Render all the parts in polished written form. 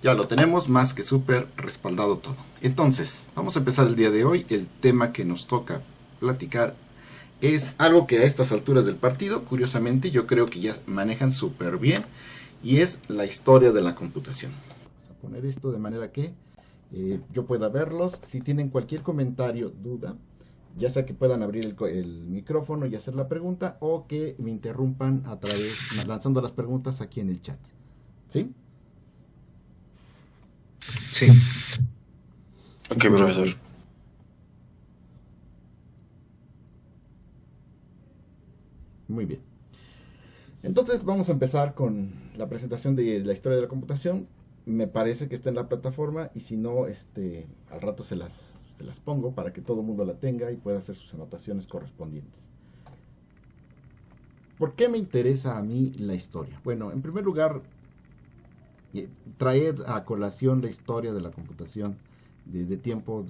Ya lo tenemos más que súper respaldado todo. Entonces, vamos a empezar el día de hoy. El tema que nos toca platicar es algo que a estas alturas del partido, curiosamente, yo creo que ya manejan súper bien, y es la historia de la computación. Vamos a poner esto de manera que yo pueda verlos. Si tienen cualquier comentario, duda, ya sea que puedan abrir el micrófono y hacer la pregunta, o que me interrumpan a través, lanzando las preguntas aquí en el chat. ¿Sí? Sí, ok, profesor. Muy bien. Entonces vamos a empezar con la presentación de la historia de la computación. Me parece que está en la plataforma, y si no, al rato se las pongo para que todo el mundo la tenga y pueda hacer sus anotaciones correspondientes. ¿Por qué me interesa a mí la historia? Bueno, en primer lugar, traer a colación la historia de la computación desde tiempos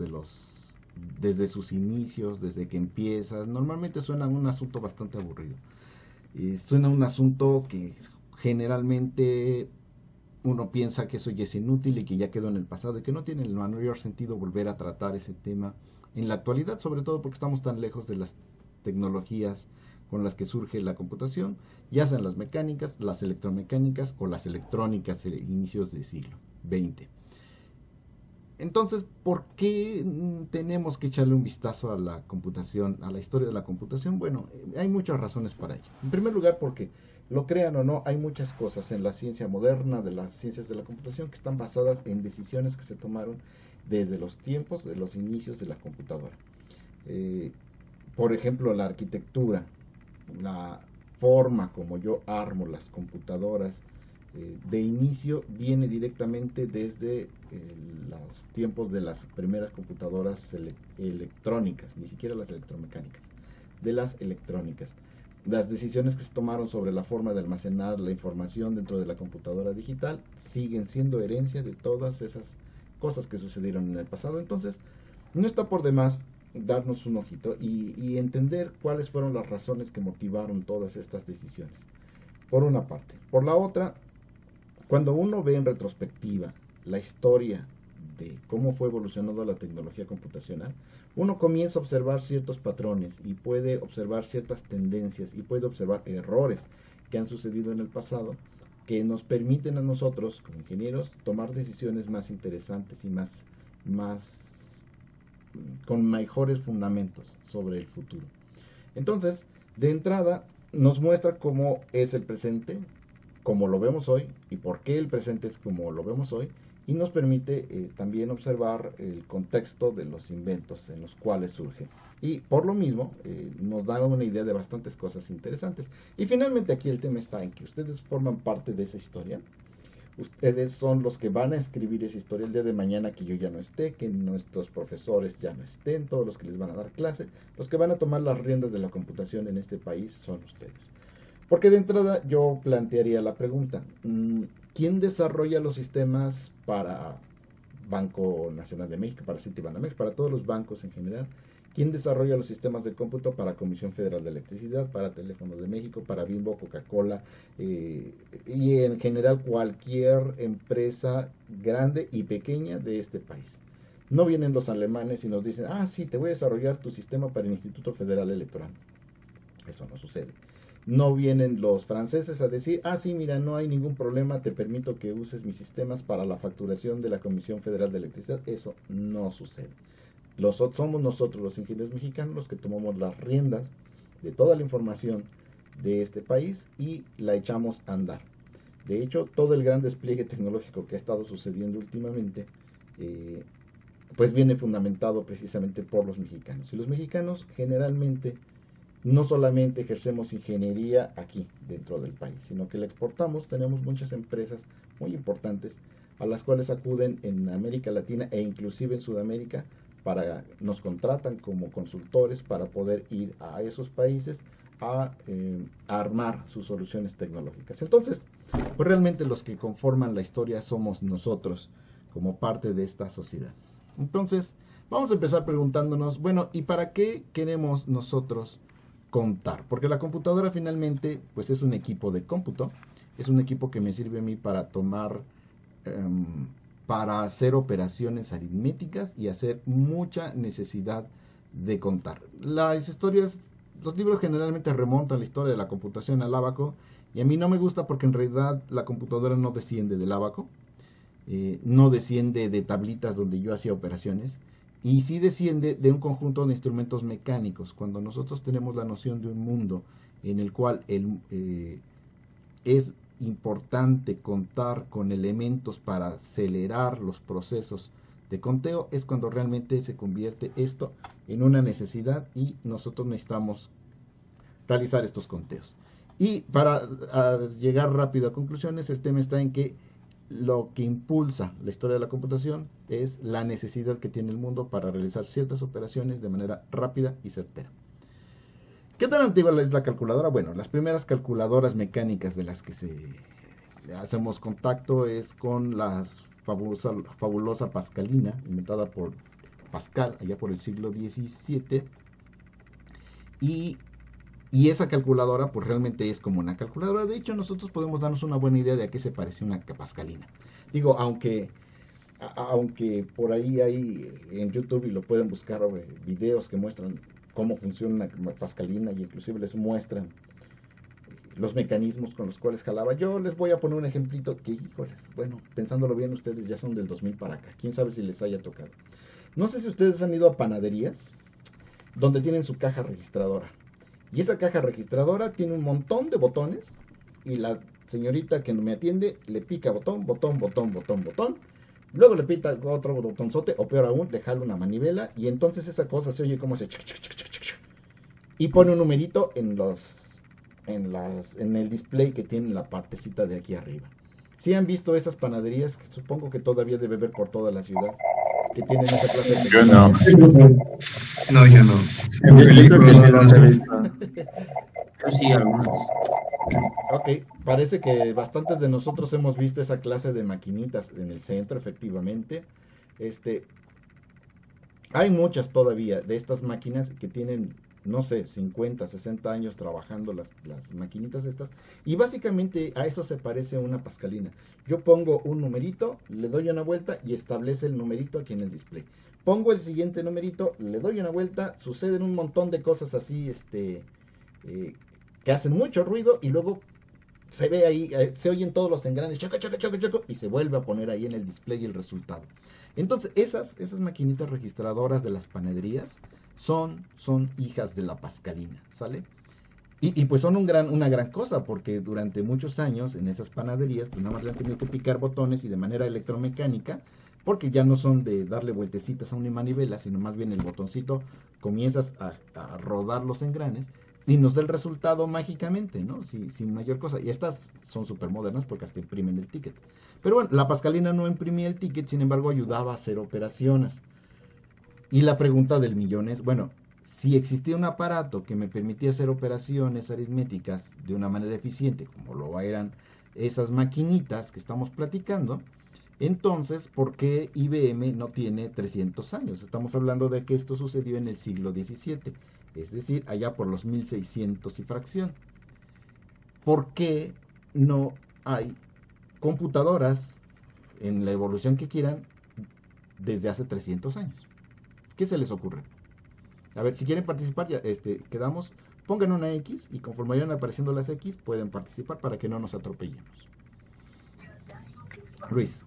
desde sus inicios, desde que empieza, normalmente suena un asunto bastante aburrido. Suena un asunto que generalmente uno piensa que eso ya es inútil y que ya quedó en el pasado y que no tiene el mayor sentido volver a tratar ese tema en la actualidad, sobre todo porque estamos tan lejos de las tecnologías con las que surge la computación, ya sean las mecánicas, las electromecánicas o las electrónicas de inicios del siglo XX. Entonces, ¿por qué tenemos que echarle un vistazo a la computación, a la historia de la computación? Bueno, hay muchas razones para ello. En primer lugar, porque, lo crean o no, hay muchas cosas en la ciencia moderna, de las ciencias de la computación, que están basadas en decisiones que se tomaron desde los tiempos de los inicios de la computadora. Eh, por ejemplo, la arquitectura, la forma como yo armo las computadoras, de inicio viene directamente desde los tiempos de las primeras computadoras electrónicas, ni siquiera las electromecánicas, de las electrónicas. Las decisiones que se tomaron sobre la forma de almacenar la información dentro de la computadora digital siguen siendo herencia de todas esas cosas que sucedieron en el pasado. Entonces, no está por demás darnos un ojito y entender cuáles fueron las razones que motivaron todas estas decisiones. Por una parte. Por la otra, cuando uno ve en retrospectiva la historia de cómo fue evolucionando la tecnología computacional, uno comienza a observar ciertos patrones y puede observar ciertas tendencias y puede observar errores que han sucedido en el pasado, que nos permiten a nosotros como ingenieros tomar decisiones más interesantes y más con mejores fundamentos sobre el futuro. Entonces, de entrada, nos muestra cómo es el presente, como lo vemos hoy, y por qué el presente es como lo vemos hoy, y nos permite también observar el contexto de los inventos en los cuales surgen. Y por lo mismo, nos da una idea de bastantes cosas interesantes. Y finalmente aquí el tema está en que ustedes forman parte de esa historia. Ustedes son los que van a escribir esa historia el día de mañana que yo ya no esté, que nuestros profesores ya no estén, todos los que les van a dar clase, los que van a tomar las riendas de la computación en este país son ustedes. Porque de entrada yo plantearía la pregunta, ¿quién desarrolla los sistemas para Banco Nacional de México, para Citibanamex, para todos los bancos en general? ¿Quién desarrolla los sistemas de cómputo para Comisión Federal de Electricidad, para Teléfonos de México, para Bimbo, Coca-Cola, y en general cualquier empresa grande y pequeña de este país? No vienen los alemanes y nos dicen, ah, sí, te voy a desarrollar tu sistema para el Instituto Federal Electoral. Eso no sucede. No vienen los franceses a decir, ah, sí, mira, no hay ningún problema, te permito que uses mis sistemas para la facturación de la Comisión Federal de Electricidad. Eso no sucede. Somos nosotros los ingenieros mexicanos los que tomamos las riendas de toda la información de este país y la echamos a andar. De hecho, todo el gran despliegue tecnológico que ha estado sucediendo últimamente, pues viene fundamentado precisamente por los mexicanos. Y los mexicanos generalmente no solamente ejercemos ingeniería aquí dentro del país, sino que la exportamos. Tenemos muchas empresas muy importantes a las cuales acuden en América Latina e inclusive en Sudamérica, nos contratan como consultores para poder ir a esos países a armar sus soluciones tecnológicas. Entonces, pues realmente los que conforman la historia somos nosotros como parte de esta sociedad. Entonces, vamos a empezar preguntándonos, bueno, ¿y para qué queremos nosotros contar? Porque la computadora finalmente pues es un equipo de cómputo, es un equipo que me sirve a mí para tomar para hacer operaciones aritméticas y hacer mucha necesidad de contar. Las historias, los libros generalmente remontan la historia de la computación al ábaco, y a mí no me gusta porque en realidad la computadora no desciende del ábaco, no desciende de tablitas donde yo hacía operaciones, y sí desciende de un conjunto de instrumentos mecánicos. Cuando nosotros tenemos la noción de un mundo en el cual es importante contar con elementos para acelerar los procesos de conteo, es cuando realmente se convierte esto en una necesidad y nosotros necesitamos realizar estos conteos. Y para llegar rápido a conclusiones, el tema está en que lo que impulsa la historia de la computación es la necesidad que tiene el mundo para realizar ciertas operaciones de manera rápida y certera. ¿Qué tan antigua es la calculadora? Bueno, las primeras calculadoras mecánicas de las que hacemos contacto es con la fabulosa Pascalina, inventada por Pascal allá por el siglo XVII, y esa calculadora pues realmente es como una calculadora. De hecho, nosotros podemos darnos una buena idea de a qué se parece una Pascalina. Digo, aunque por ahí hay en YouTube, y lo pueden buscar, videos que muestran cómo funciona una Pascalina, y inclusive les muestran los mecanismos con los cuales jalaba. Yo les voy a poner un ejemplito que, híjoles, bueno, pensándolo bien, ustedes ya son del 2000 para acá. Quién sabe si les haya tocado. No sé si ustedes han ido a panaderías donde tienen su caja registradora. Y esa caja registradora tiene un montón de botones, y la señorita que me atiende le pica botón, botón, botón, botón, botón. Luego le pica otro botonzote, o peor aún, le jala una manivela, y entonces esa cosa se oye como hace y pone un numerito en el display que tiene la partecita de aquí arriba. Si han visto esas panaderías, que supongo que todavía debe haber por toda la ciudad, que tienen esa clase de Yo no. No, yo no. En películas sí las he visto. Yo sí, algunos. Ok, parece que bastantes de nosotros hemos visto esa clase de maquinitas en el centro, efectivamente. Hay muchas todavía de estas máquinas que tienen, no sé, 50, 60 años trabajando las maquinitas estas, y básicamente a eso se parece una Pascalina. Yo pongo un numerito, le doy una vuelta y establece el numerito aquí en el display. Pongo el siguiente numerito, le doy una vuelta, suceden un montón de cosas así, que hacen mucho ruido, y luego se ve ahí, se oyen todos los engranes, choco, choco, choco, choco, y se vuelve a poner ahí en el display el resultado. Entonces, esas maquinitas registradoras de las panaderías son hijas de la Pascalina, ¿sale? Y pues son una gran cosa, porque durante muchos años en esas panaderías pues nada más le han tenido que picar botones, y de manera electromecánica, porque ya no son de darle vueltecitas a una manivela, sino más bien el botoncito comienzas a rodar los engranes y nos da el resultado mágicamente, ¿no? Sin mayor cosa. Y estas son súper modernas porque hasta imprimen el ticket. Pero bueno, la Pascalina no imprimía el ticket, sin embargo ayudaba a hacer operaciones. Y la pregunta del millón es, bueno, si existía un aparato que me permitía hacer operaciones aritméticas de una manera eficiente, como lo eran esas maquinitas que estamos platicando, entonces, ¿por qué IBM no tiene 300 años? Estamos hablando de que esto sucedió en el siglo XVII, es decir, allá por los 1600 y fracción. ¿Por qué no hay computadoras en la evolución que quieran desde hace 300 años? ¿Qué se les ocurre? A ver, si quieren participar, ya quedamos, pongan una X, y conforme vayan apareciendo las X, pueden participar para que no nos atropellemos. Luis,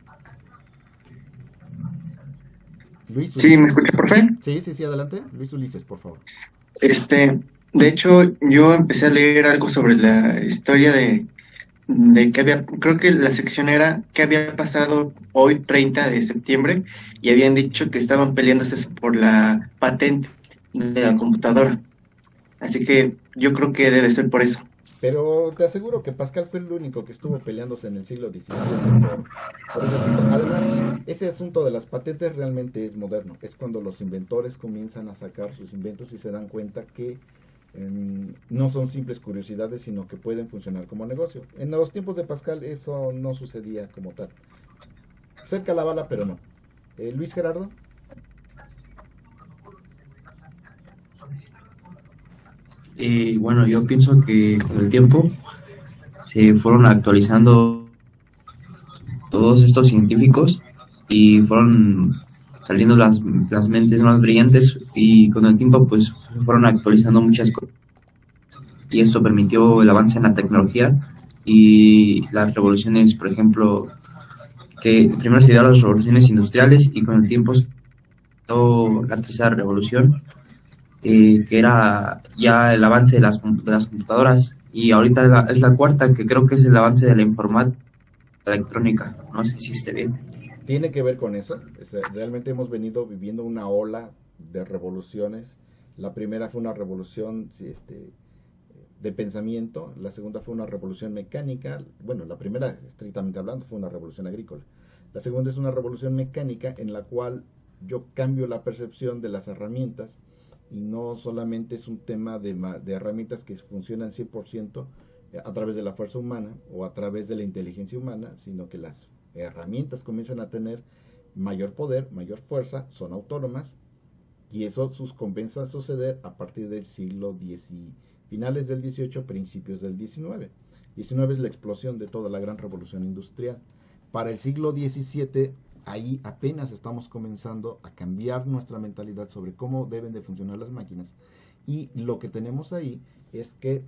Sí, ¿me escuchas, profe? Sí, adelante. Luis Ulises, por favor. De hecho, yo empecé a leer algo sobre la historia de que había, creo que la sección era qué había pasado hoy, 30 de septiembre, y habían dicho que estaban peleándose por la patente de la computadora. Así que yo creo que debe ser por eso. Pero te aseguro que Pascal fue el único que estuvo peleándose en el siglo XVII por ese asunto. Además, ese asunto de las patentes realmente es moderno. Es cuando los inventores comienzan a sacar sus inventos y se dan cuenta que no son simples curiosidades, sino que pueden funcionar como negocio. En los tiempos de Pascal eso no sucedía como tal. Cerca la bala, pero no. Luis Gerardo. Bueno, yo pienso que con el tiempo se fueron actualizando todos estos científicos y fueron saliendo las mentes más brillantes y con el tiempo pues fueron actualizando muchas cosas y esto permitió el avance en la tecnología y las revoluciones, por ejemplo, que primero se dieron las revoluciones industriales y con el tiempo se dio la tercera revolución, que era ya el avance de las computadoras y ahorita es la cuarta, que creo que es el avance de la informática electrónica. No sé si esté bien. Tiene que ver con eso. O sea, realmente hemos venido viviendo una ola de revoluciones. La primera fue una revolución sí, de pensamiento, la segunda fue una revolución mecánica. Bueno, la primera, estrictamente hablando, fue una revolución agrícola. La segunda es una revolución mecánica en la cual yo cambio la percepción de las herramientas y no solamente es un tema de herramientas que funcionan 100% a través de la fuerza humana o a través de la inteligencia humana, sino que las herramientas comienzan a tener mayor poder, mayor fuerza, son autónomas y eso comienza a suceder a partir del siglo X, finales del XVIII, principios del XIX. XIX es la explosión de toda la gran revolución industrial. Para el siglo XVII, ahí apenas estamos comenzando a cambiar nuestra mentalidad sobre cómo deben de funcionar las máquinas. Y lo que tenemos ahí es que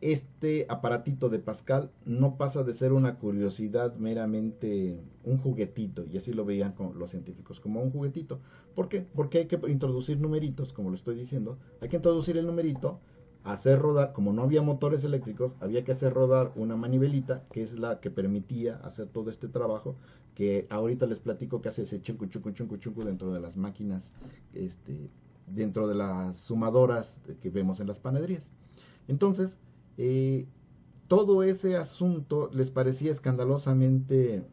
este aparatito de Pascal no pasa de ser una curiosidad meramente un juguetito, y así lo veían con los científicos, como un juguetito. ¿Por qué? Porque hay que introducir numeritos, como lo estoy diciendo, hay que introducir el numerito, hacer rodar, como no había motores eléctricos, había que hacer rodar una manivelita, que es la que permitía hacer todo este trabajo, que ahorita les platico que hace ese chuncu, chuncu, chuncu, chuncu dentro de las máquinas, dentro de las sumadoras que vemos en las panaderías. Entonces, eh, todo ese asunto les parecía escandalosamente,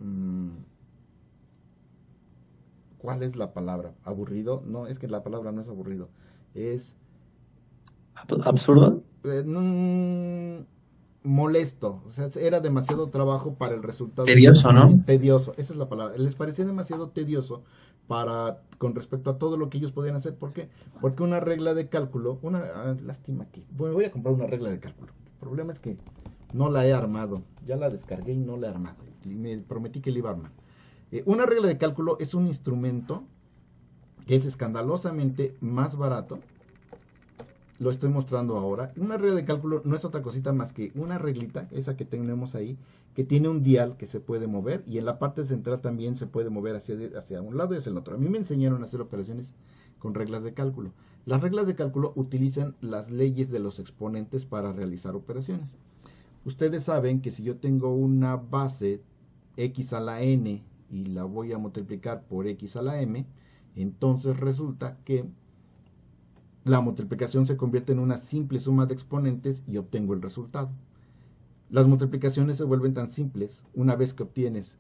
¿cuál es la palabra? ¿Aburrido? No, es que la palabra no es aburrido, es Absurdo. Molesto, o sea, era demasiado trabajo para el resultado que Tedioso, ¿no? tedioso, esa es la palabra, les parecía demasiado tedioso con respecto a todo lo que ellos podían hacer. ¿Por qué? Porque una regla de cálculo, lástima que, bueno, voy a comprar una regla de cálculo. El problema es que no la he armado, ya la descargué y no la he armado, y me prometí que la iba a armar. Una regla de cálculo es un instrumento que es escandalosamente más barato. Lo estoy mostrando ahora. Una regla de cálculo no es otra cosita más que una reglita, esa que tenemos ahí, que tiene un dial que se puede mover y en la parte central también se puede mover hacia un lado y hacia el otro. A mí me enseñaron a hacer operaciones con reglas de cálculo. Las reglas de cálculo utilizan las leyes de los exponentes para realizar operaciones. Ustedes saben que si yo tengo una base x a la n y la voy a multiplicar por x a la m, entonces resulta que la multiplicación se convierte en una simple suma de exponentes y obtengo el resultado. Las multiplicaciones se vuelven tan simples una vez que obtienes,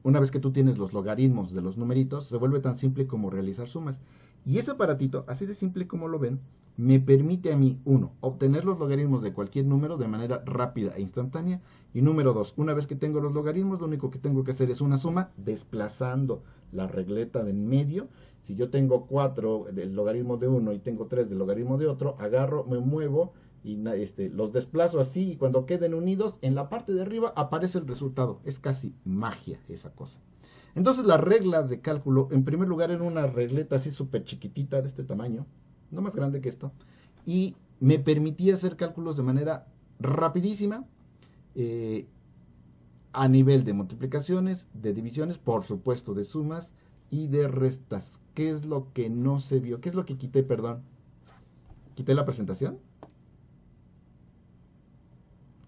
una vez que tú tienes los logaritmos de los numeritos, se vuelve tan simple como realizar sumas. Y ese aparatito, así de simple como lo ven, me permite a mí, uno, obtener los logaritmos de cualquier número de manera rápida e instantánea. Y número dos, una vez que tengo los logaritmos, lo único que tengo que hacer es una suma desplazando la regleta de en medio. Si yo tengo 4 del logaritmo de uno y tengo 3 del logaritmo de otro, agarro, me muevo y los desplazo así y cuando queden unidos, en la parte de arriba aparece el resultado. Es casi magia esa cosa. Entonces la regla de cálculo, en primer lugar, era una regleta así súper chiquitita de este tamaño, no más grande que esto, y me permitía hacer cálculos de manera rapidísima, a nivel de multiplicaciones, de divisiones, por supuesto de sumas y de restas. ¿Qué es lo que no se vio? ¿Qué es lo que quité, perdón? ¿Quité la presentación?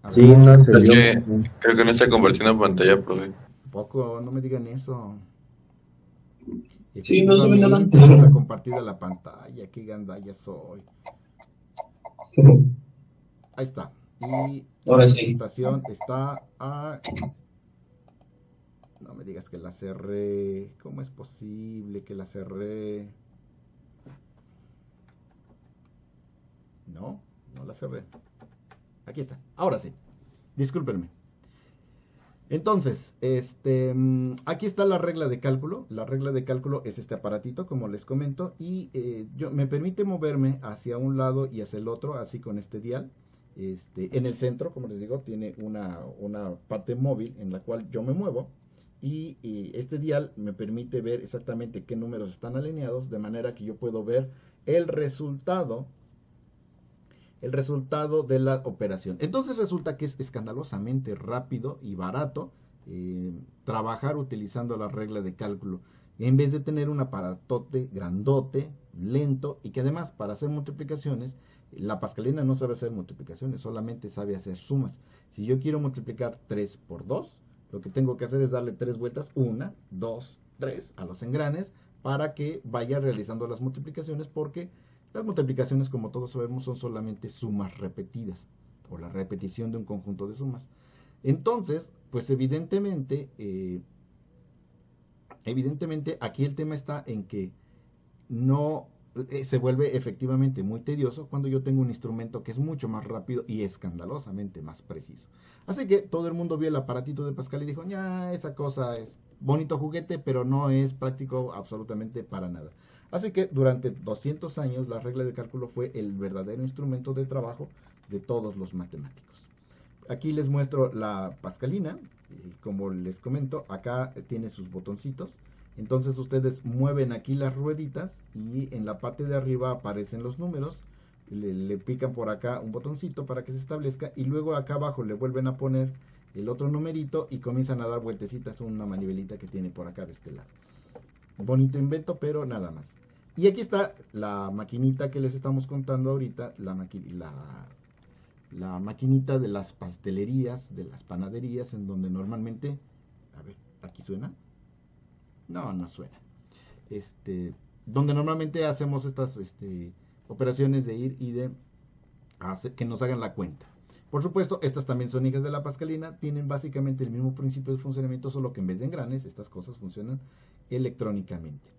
A Sí, ver, no se Es vio. que creo que no está compartiendo pantalla, profe. poco, no me digan eso. Sí, no se ve nada. Efectivamente, está compartida la pantalla, qué gandalla soy. Ahí está. Y la Ahora sí. presentación está a... No me digas que la cerré. ¿Cómo es posible que la cerré? No, no la cerré. Aquí está. Ahora sí. Discúlpenme. Entonces, aquí está la regla de cálculo. La regla de cálculo es este aparatito, como les comento, y me permite moverme hacia un lado y hacia el otro, así con este dial. En el centro, como les digo, tiene una parte móvil en la cual yo me muevo y este dial me permite ver exactamente qué números están alineados, de manera que yo puedo ver el resultado de la operación. Entonces resulta que es escandalosamente rápido y barato trabajar utilizando la regla de cálculo, en vez de tener un aparatote grandote, lento, y que además para hacer multiplicaciones, la pascalina no sabe hacer multiplicaciones, solamente sabe hacer sumas. Si yo quiero multiplicar 3 por 2, lo que tengo que hacer es darle 3 vueltas, 1, 2, 3 a los engranes, para que vaya realizando las multiplicaciones, porque las multiplicaciones, como todos sabemos, son solamente sumas repetidas, o la repetición de un conjunto de sumas. Entonces, pues evidentemente aquí el tema está en que no se vuelve efectivamente muy tedioso cuando yo tengo un instrumento que es mucho más rápido y escandalosamente más preciso. Así que todo el mundo vio el aparatito de Pascal y dijo, ya, esa cosa es bonito juguete, pero no es práctico absolutamente para nada. Así que durante 200 años la regla de cálculo fue el verdadero instrumento de trabajo de todos los matemáticos. Aquí les muestro la pascalina, y como les comento, acá tiene sus botoncitos. Entonces ustedes mueven aquí las rueditas y en la parte de arriba aparecen los números. Le pican por acá un botoncito para que se establezca y luego acá abajo le vuelven a poner el otro numerito y comienzan a dar vueltecitas, una manivelita que tiene por acá de este lado. Bonito invento, pero nada más. Y aquí está la maquinita que les estamos contando ahorita, la maquinita de las pastelerías, de las panaderías, en donde normalmente, a ver, ¿aquí suena? No, no suena. Donde normalmente hacemos estas operaciones de ir y de hacer que nos hagan la cuenta. Por supuesto, estas también son hijas de la pascalina, tienen básicamente el mismo principio de funcionamiento, solo que en vez de engranes, estas cosas funcionan electrónicamente.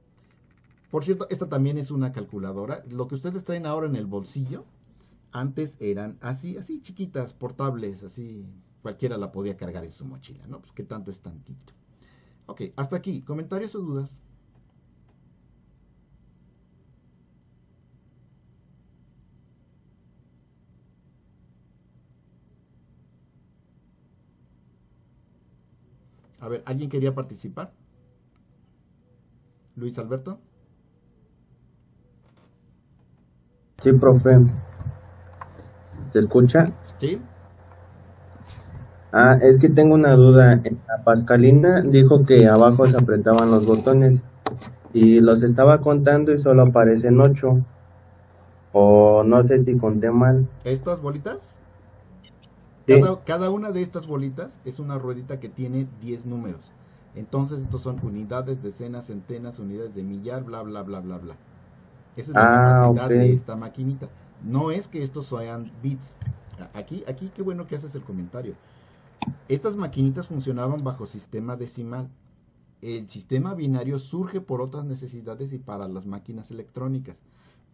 Por cierto, esta también es una calculadora. Lo que ustedes traen ahora en el bolsillo, antes eran así chiquitas, portables, así cualquiera la podía cargar en su mochila, ¿no? Pues qué tanto es tantito. Ok, hasta aquí. ¿Comentarios o dudas? A ver, ¿alguien quería participar? Luis Alberto. Sí, profe. ¿Se escucha? Sí. Es que tengo una duda. En la pascalina dijo que abajo se apretaban los botones y los estaba contando y solo aparecen 8. O no sé si conté mal. ¿Estas bolitas? Sí. Cada una de estas bolitas es una ruedita que tiene 10 números. Entonces estos son unidades, decenas, centenas, unidades de millar, bla, bla, bla, bla, bla. Esa es la capacidad ok. de esta maquinita. No es que estos sean bits. Aquí, qué bueno que haces el comentario. Estas maquinitas funcionaban bajo sistema decimal. El sistema binario surge por otras necesidades y para las máquinas electrónicas.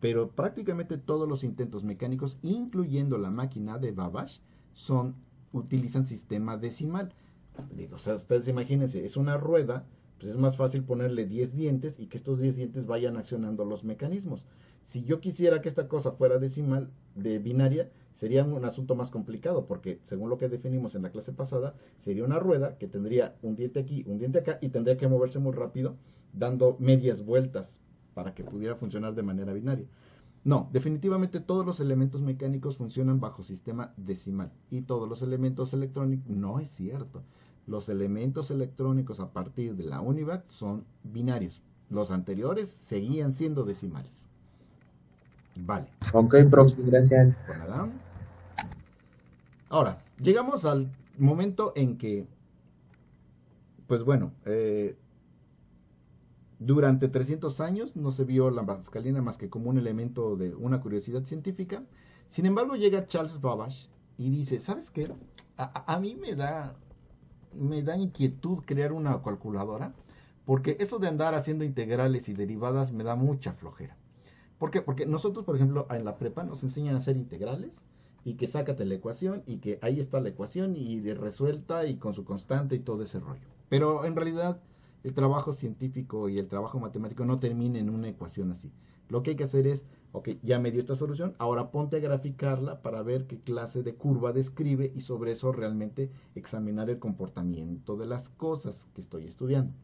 Pero prácticamente todos los intentos mecánicos, incluyendo la máquina de Babbage, utilizan sistema decimal. Digo, o sea, ustedes imagínense, es una rueda, pues es más fácil ponerle 10 dientes y que estos 10 dientes vayan accionando los mecanismos. Si yo quisiera que esta cosa fuera decimal, de binaria, sería un asunto más complicado, porque según lo que definimos en la clase pasada, sería una rueda que tendría un diente aquí, un diente acá, y tendría que moverse muy rápido, dando medias vueltas para que pudiera funcionar de manera binaria. No, definitivamente todos los elementos mecánicos funcionan bajo sistema decimal y todos los elementos electrónicos, no es cierto. Los elementos electrónicos a partir de la UNIVAC son binarios. Los anteriores seguían siendo decimales. Vale. Ok, profe, gracias. Por nada. Ahora, llegamos al momento en que, pues bueno, durante 300 años no se vio la pascalina más que como un elemento de una curiosidad científica. Sin embargo, llega Charles Babbage y dice, ¿sabes qué? A mí me da inquietud crear una calculadora, porque eso de andar haciendo integrales y derivadas me da mucha flojera. ¿Por qué? Porque nosotros, por ejemplo, en la prepa nos enseñan a hacer integrales y que sácate la ecuación y que ahí está la ecuación y resuelta y con su constante y todo ese rollo. Pero en realidad el trabajo científico y el trabajo matemático no termina en una ecuación así. Lo que hay que hacer es, ok, ya me dio esta solución, ahora ponte a graficarla para ver qué clase de curva describe y sobre eso realmente examinar el comportamiento de las cosas que estoy estudiando.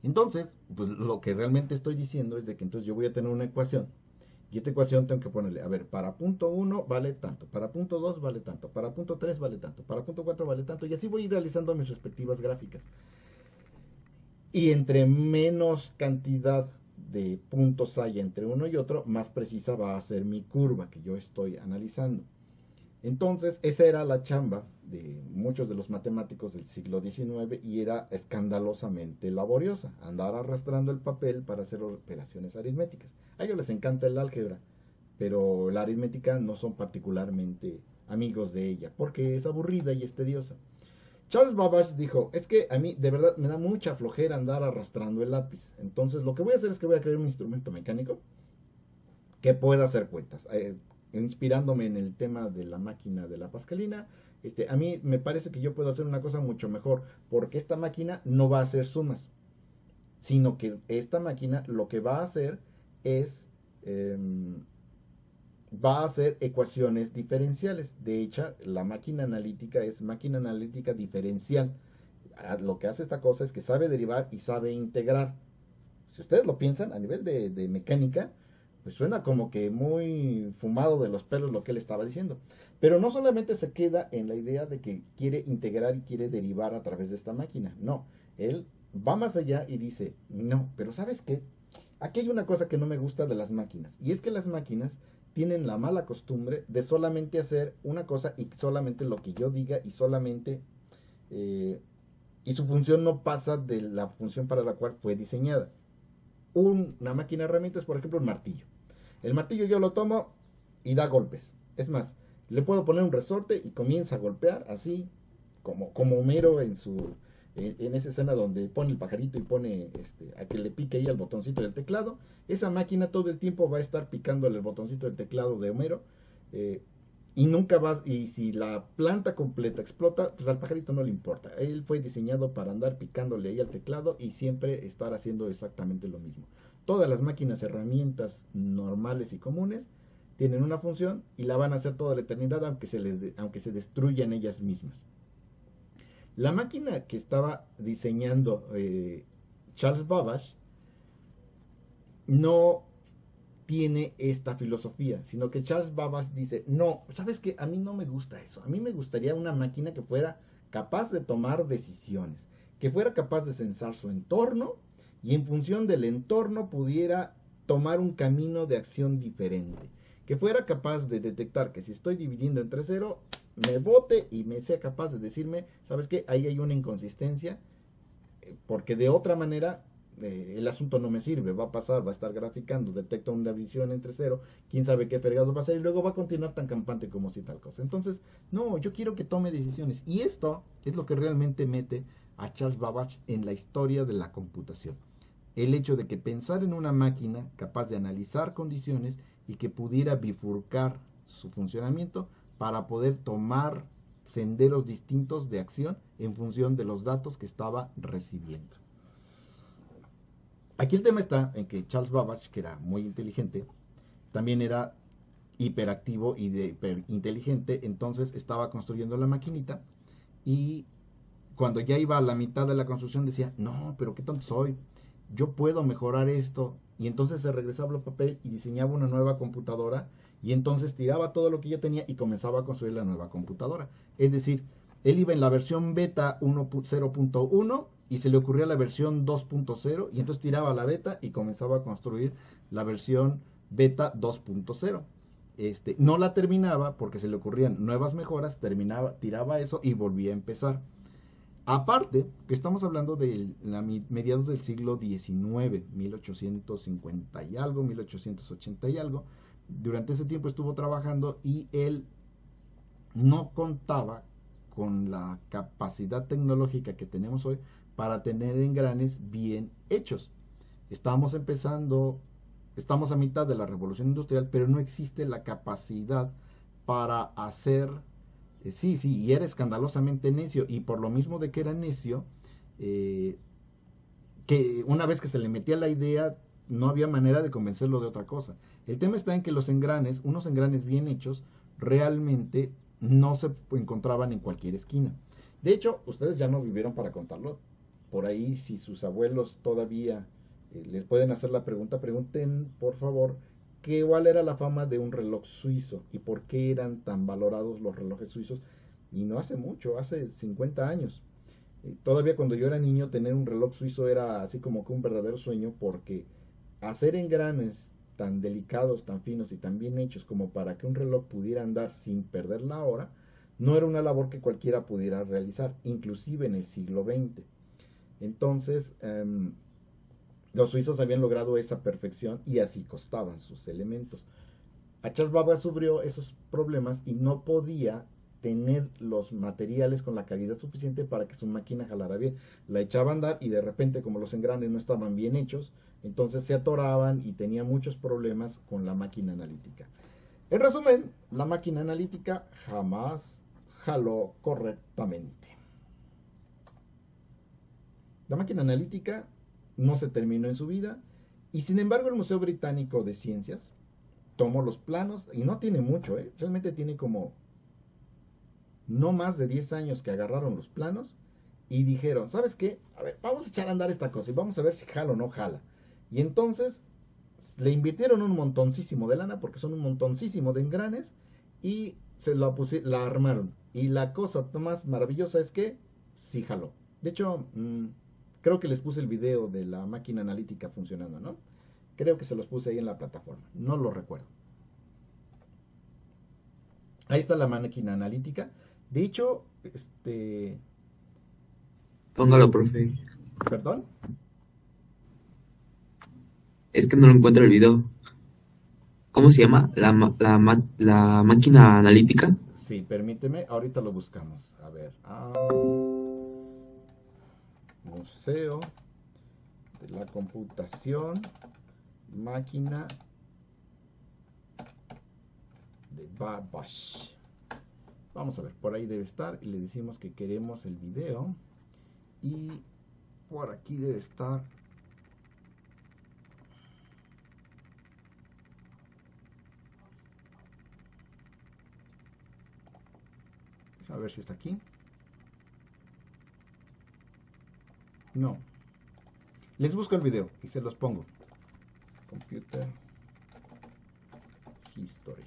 Entonces, pues lo que realmente estoy diciendo es de que entonces yo voy a tener una ecuación y esta ecuación tengo que ponerle, a ver, para punto 1 vale tanto, para punto 2 vale tanto, para punto 3 vale tanto, para punto 4 vale tanto, y así voy a ir realizando mis respectivas gráficas. Y entre menos cantidad de puntos haya entre uno y otro, más precisa va a ser mi curva que yo estoy analizando. Entonces, esa era la chamba de muchos de los matemáticos del siglo XIX y era escandalosamente laboriosa, andar arrastrando el papel para hacer operaciones aritméticas. A ellos les encanta el álgebra, pero la aritmética no son particularmente amigos de ella, porque es aburrida y es tediosa. Charles Babbage dijo, es que a mí de verdad me da mucha flojera andar arrastrando el lápiz. Entonces lo que voy a hacer es que voy a crear un instrumento mecánico que pueda hacer cuentas. Inspirándome en el tema de la máquina de la Pascalina, a mí me parece que yo puedo hacer una cosa mucho mejor, porque esta máquina no va a hacer sumas, sino que esta máquina lo que va a hacer es va a hacer ecuaciones diferenciales. De hecho, la máquina analítica es máquina analítica diferencial. Lo que hace esta cosa es que sabe derivar y sabe integrar. Si ustedes lo piensan a nivel de mecánica, pues suena como que muy fumado de los pelos lo que él estaba diciendo. Pero no solamente se queda en la idea de que quiere integrar y quiere derivar a través de esta máquina. No, él va más allá y dice, no, pero ¿sabes qué? Aquí hay una cosa que no me gusta de las máquinas. Y es que las máquinas tienen la mala costumbre de solamente hacer una cosa y solamente lo que yo diga y solamente... y su función no pasa de la función para la cual fue diseñada. Una máquina de herramientas, por ejemplo, un martillo. El martillo yo lo tomo y da golpes. Es más, le puedo poner un resorte y comienza a golpear así, como Homero en esa escena donde pone el pajarito y pone a que le pique ahí al botoncito del teclado. Esa máquina todo el tiempo va a estar picándole el botoncito del teclado de Homero. Y nunca vas, y si la planta completa explota, pues al pajarito no le importa. Él fue diseñado para andar picándole ahí al teclado y siempre estar haciendo exactamente lo mismo. Todas las máquinas, herramientas normales y comunes tienen una función y la van a hacer toda la eternidad aunque se destruyan ellas mismas. La máquina que estaba diseñando Charles Babbage no tiene esta filosofía, sino que Charles Babbage dice, no, ¿sabes qué? A mí no me gusta eso. A mí me gustaría una máquina que fuera capaz de tomar decisiones, que fuera capaz de censar su entorno y en función del entorno pudiera tomar un camino de acción diferente, que fuera capaz de detectar que si estoy dividiendo entre cero, me bote y me sea capaz de decirme, ¿sabes qué? Ahí hay una inconsistencia, porque de otra manera el asunto no me sirve, va a pasar, va a estar graficando, detecta una división entre cero, quién sabe qué fregado va a ser y luego va a continuar tan campante como si tal cosa. Entonces, no, yo quiero que tome decisiones y esto es lo que realmente mete a Charles Babbage en la historia de la computación. El hecho de que pensar en una máquina capaz de analizar condiciones y que pudiera bifurcar su funcionamiento para poder tomar senderos distintos de acción en función de los datos que estaba recibiendo. Aquí el tema está en que Charles Babbage, que era muy inteligente, también era hiperactivo y inteligente, entonces estaba construyendo la maquinita y cuando ya iba a la mitad de la construcción decía, no, pero qué tonto soy, yo puedo mejorar esto, y entonces se regresaba al papel y diseñaba una nueva computadora y entonces tiraba todo lo que ya tenía y comenzaba a construir la nueva computadora. Es decir, él iba en la versión beta 1.0.1 y se le ocurría la versión 2.0 y entonces tiraba la beta y comenzaba a construir la versión beta 2.0. No la terminaba porque se le ocurrían nuevas mejoras, tiraba eso y volvía a empezar. Aparte, que estamos hablando de mediados del siglo XIX, 1850 y algo, 1880 y algo. Durante ese tiempo estuvo trabajando y él no contaba con la capacidad tecnológica que tenemos hoy para tener engranes bien hechos. Estamos a mitad de la revolución industrial, pero no existe la capacidad para hacer... Sí, y era escandalosamente necio, y por lo mismo de que era necio, que una vez que se le metía la idea, no había manera de convencerlo de otra cosa. El tema está en que los engranes, unos engranes bien hechos, realmente no se encontraban en cualquier esquina. De hecho, ustedes ya no vivieron para contarlo. Por ahí, si sus abuelos todavía les pueden hacer la pregunta, pregunten, por favor, cuál era la fama de un reloj suizo y por qué eran tan valorados los relojes suizos. Y no hace mucho, hace 50 años. Todavía cuando yo era niño, tener un reloj suizo era así como que un verdadero sueño, porque hacer engranes tan delicados, tan finos y tan bien hechos como para que un reloj pudiera andar sin perder la hora, no era una labor que cualquiera pudiera realizar, inclusive en el siglo XX. Entonces, los suizos habían logrado esa perfección y así costaban sus elementos. A Charles Babbage sufrió esos problemas y no podía tener los materiales con la calidad suficiente para que su máquina jalara bien. La echaba a andar y de repente, como los engranes no estaban bien hechos, entonces se atoraban y tenía muchos problemas con la máquina analítica. En resumen, la máquina analítica jamás jaló correctamente. La máquina analítica no se terminó en su vida y sin embargo el Museo Británico de Ciencias tomó los planos y no tiene mucho, realmente tiene como no más de 10 años que agarraron los planos y dijeron, ¿sabes qué? A ver, vamos a echar a andar esta cosa y vamos a ver si jala o no jala. Y entonces le invirtieron un montoncísimo de lana, porque son un montoncísimo de engranes, y la armaron. Y la cosa más maravillosa es que sí jaló. De hecho, creo que les puse el video de la máquina analítica funcionando, ¿no? Creo que se los puse ahí en la plataforma, no lo recuerdo. Ahí está la máquina analítica. De hecho, Póngalo, profe. ¿Perdón? Es que no lo encuentro el video. ¿Cómo se llama? La máquina analítica. Sí, permíteme, ahorita lo buscamos. A ver. Museo de la Computación, máquina de Babbage. Vamos a ver, por ahí debe estar y le decimos que queremos el video. Y por aquí debe estar. A ver si está aquí. No. Les busco el video y se los pongo. Computer History.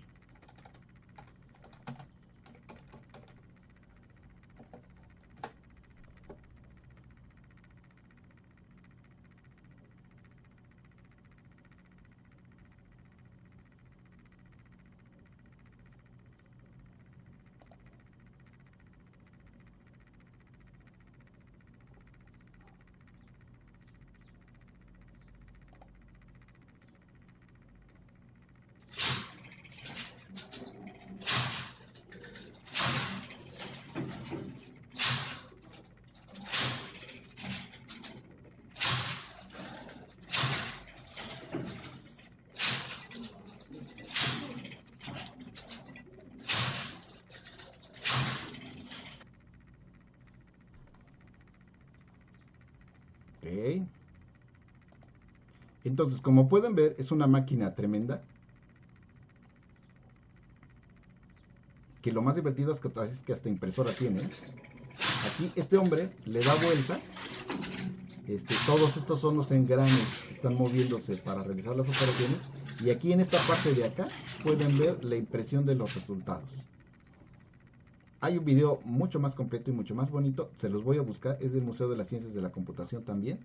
Ok. Entonces, como pueden ver, es una máquina tremenda. Que lo más divertido es que hasta impresora tiene. Aquí este hombre le da vuelta. Todos estos son los engranes que están moviéndose para realizar las operaciones. Y aquí en esta parte de acá pueden ver la impresión de los resultados. Hay un video mucho más completo y mucho más bonito. Se los voy a buscar. Es del Museo de las Ciencias de la Computación también.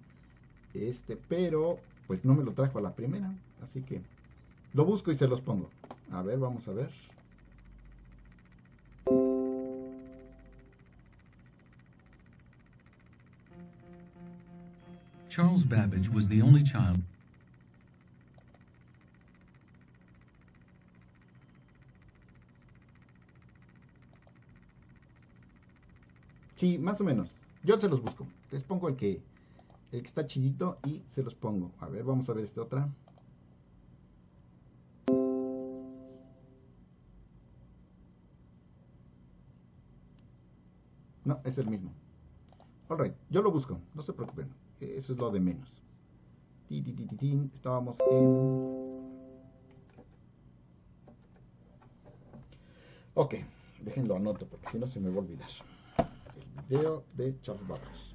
Pero pues no me lo trajo a la primera. Así que lo busco y se los pongo. A ver, vamos a ver. Charles Babbage was the only child. Sí, más o menos. Yo se los busco. Les pongo el que está chidito y se los pongo. A ver, vamos a ver esta otra. No, es el mismo. Alright, yo lo busco, no se preocupen. eso es lo de menos. Estábamos en... Ok, déjenlo anoto porque si no se me va a olvidar. El video de Charles Babbage.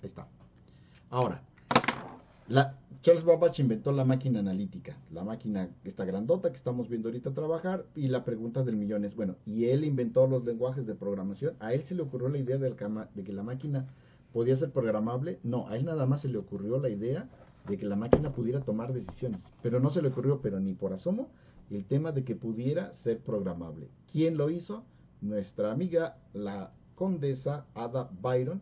Ahí está. Ahora, Charles Babbage inventó la máquina analítica, la máquina esta grandota que estamos viendo ahorita trabajar, y la pregunta del millón es, bueno, ¿y él inventó los lenguajes de programación? ¿A él se le ocurrió la idea de que la máquina podía ser programable? No, a él nada más se le ocurrió la idea de que la máquina pudiera tomar decisiones, pero no se le ocurrió, pero ni por asomo, el tema de que pudiera ser programable. ¿Quién lo hizo? Nuestra amiga, la condesa Ada Byron,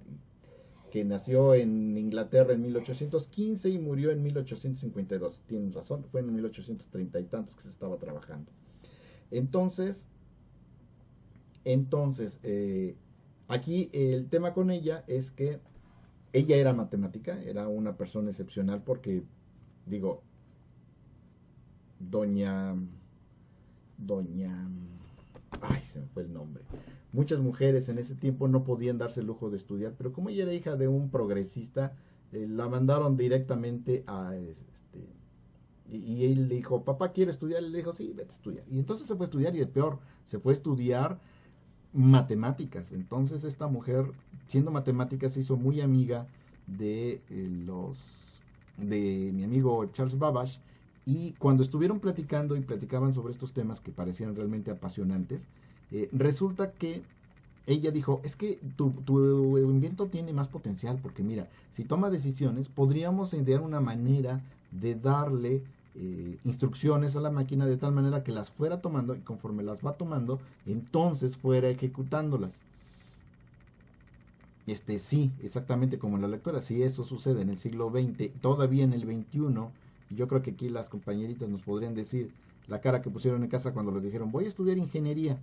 que nació en Inglaterra en 1815 y murió en 1852. Tienen razón, fue en 1830 y tantos que se estaba trabajando. Entonces, aquí el tema con ella es que ella era matemática, era una persona excepcional porque, digo, ay, se me fue el nombre. Muchas mujeres en ese tiempo no podían darse el lujo de estudiar, pero como ella era hija de un progresista, la mandaron directamente a y él le dijo, papá, ¿quiere estudiar? Y le dijo, sí, vete a estudiar. Y entonces se fue a estudiar, y es peor, se fue a estudiar matemáticas. Entonces esta mujer, siendo matemática, se hizo muy amiga de mi amigo Charles Babbage, y cuando estuvieron platicando y platicaban sobre estos temas que parecían realmente apasionantes, resulta que ella dijo, es que tu invento tiene más potencial, porque mira, si toma decisiones, podríamos idear una manera de darle instrucciones a la máquina de tal manera que las fuera tomando, y conforme las va tomando, entonces fuera ejecutándolas. Sí, exactamente como en la lectura. Si eso sucede en el siglo XX, todavía en el XXI, yo creo que aquí las compañeritas nos podrían decir la cara que pusieron en casa cuando les dijeron, voy a estudiar ingeniería.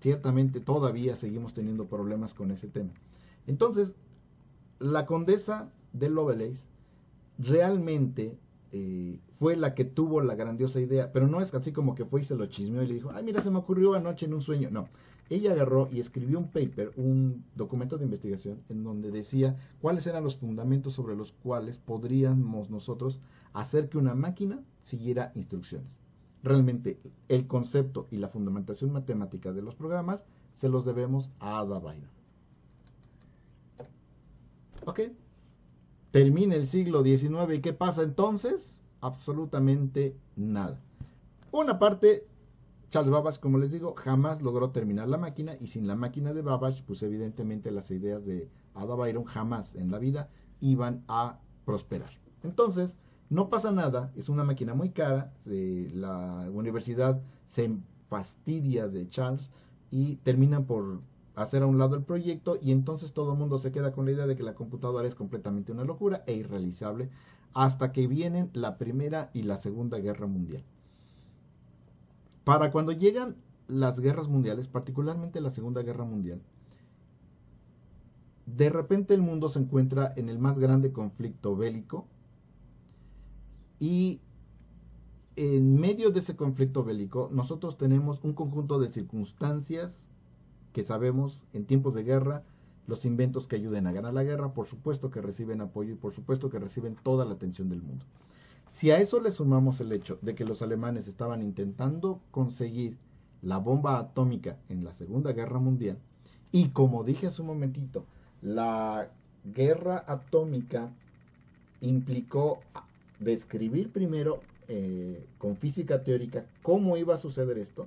Ciertamente todavía seguimos teniendo problemas con ese tema. Entonces, la condesa de Lovelace realmente fue la que tuvo la grandiosa idea, pero no es así como que fue y se lo chismeó y le dijo, ay, mira, se me ocurrió anoche en un sueño. No, ella agarró y escribió un paper, un documento de investigación, en donde decía cuáles eran los fundamentos sobre los cuales podríamos nosotros hacer que una máquina siguiera instrucciones. Realmente el concepto y la fundamentación matemática de los programas se los debemos a Ada Byron. Ok. Termina el siglo XIX y ¿qué pasa entonces? Absolutamente nada. Una parte, Charles Babbage, como les digo, jamás logró terminar la máquina, y sin la máquina de Babbage, pues evidentemente las ideas de Ada Byron jamás en la vida iban a prosperar. Entonces, no pasa nada, es una máquina muy cara, la universidad se fastidia de Charles y terminan por hacer a un lado el proyecto, y entonces todo el mundo se queda con la idea de que la computadora es completamente una locura e irrealizable, hasta que vienen la Primera y la Segunda Guerra Mundial. Para cuando llegan las guerras mundiales, particularmente la Segunda Guerra Mundial, de repente el mundo se encuentra en el más grande conflicto bélico, y en medio de ese conflicto bélico nosotros tenemos un conjunto de circunstancias que sabemos en tiempos de guerra, los inventos que ayuden a ganar la guerra, por supuesto que reciben apoyo y por supuesto que reciben toda la atención del mundo. Si a eso le sumamos el hecho de que los alemanes estaban intentando conseguir la bomba atómica en la Segunda Guerra Mundial, y como dije hace un momentito, la guerra atómica implicó describir primero con física teórica cómo iba a suceder esto,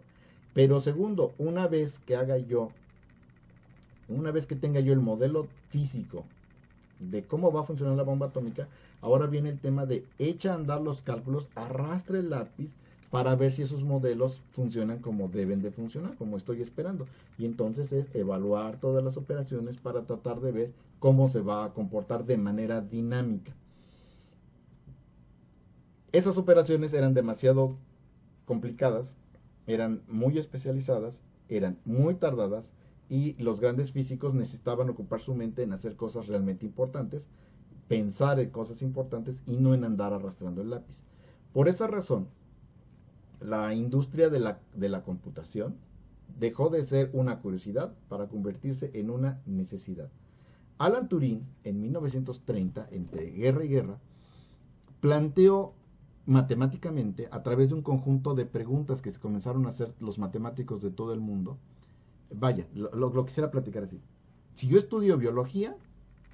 pero segundo, una vez que tenga yo el modelo físico de cómo va a funcionar la bomba atómica, ahora viene el tema de echa a andar los cálculos, arrastre el lápiz para ver si esos modelos funcionan como deben de funcionar, como estoy esperando. Y entonces es evaluar todas las operaciones para tratar de ver cómo se va a comportar de manera dinámica. Esas operaciones eran demasiado complicadas, eran muy especializadas, eran muy tardadas, y los grandes físicos necesitaban ocupar su mente en hacer cosas realmente importantes, pensar en cosas importantes y no en andar arrastrando el lápiz. Por esa razón, la industria de la computación dejó de ser una curiosidad para convertirse en una necesidad. Alan Turing, en 1930, entre guerra y guerra, planteó matemáticamente, a través de un conjunto de preguntas que se comenzaron a hacer los matemáticos de todo el mundo. Vaya, lo quisiera platicar así. Si yo estudio biología,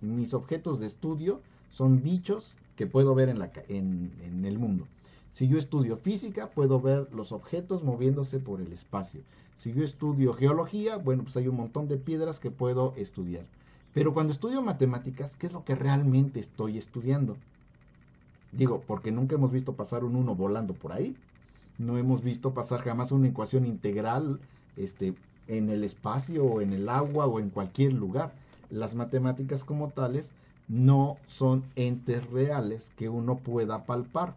mis objetos de estudio son bichos que puedo ver en el mundo. Si yo estudio física, puedo ver los objetos moviéndose por el espacio. Si yo estudio geología, bueno, pues hay un montón de piedras que puedo estudiar. Pero cuando estudio matemáticas, ¿qué es lo que realmente estoy estudiando? Digo, porque nunca hemos visto pasar un 1 volando por ahí. No hemos visto pasar jamás una ecuación integral en el espacio o en el agua o en cualquier lugar. Las matemáticas como tales no son entes reales que uno pueda palpar.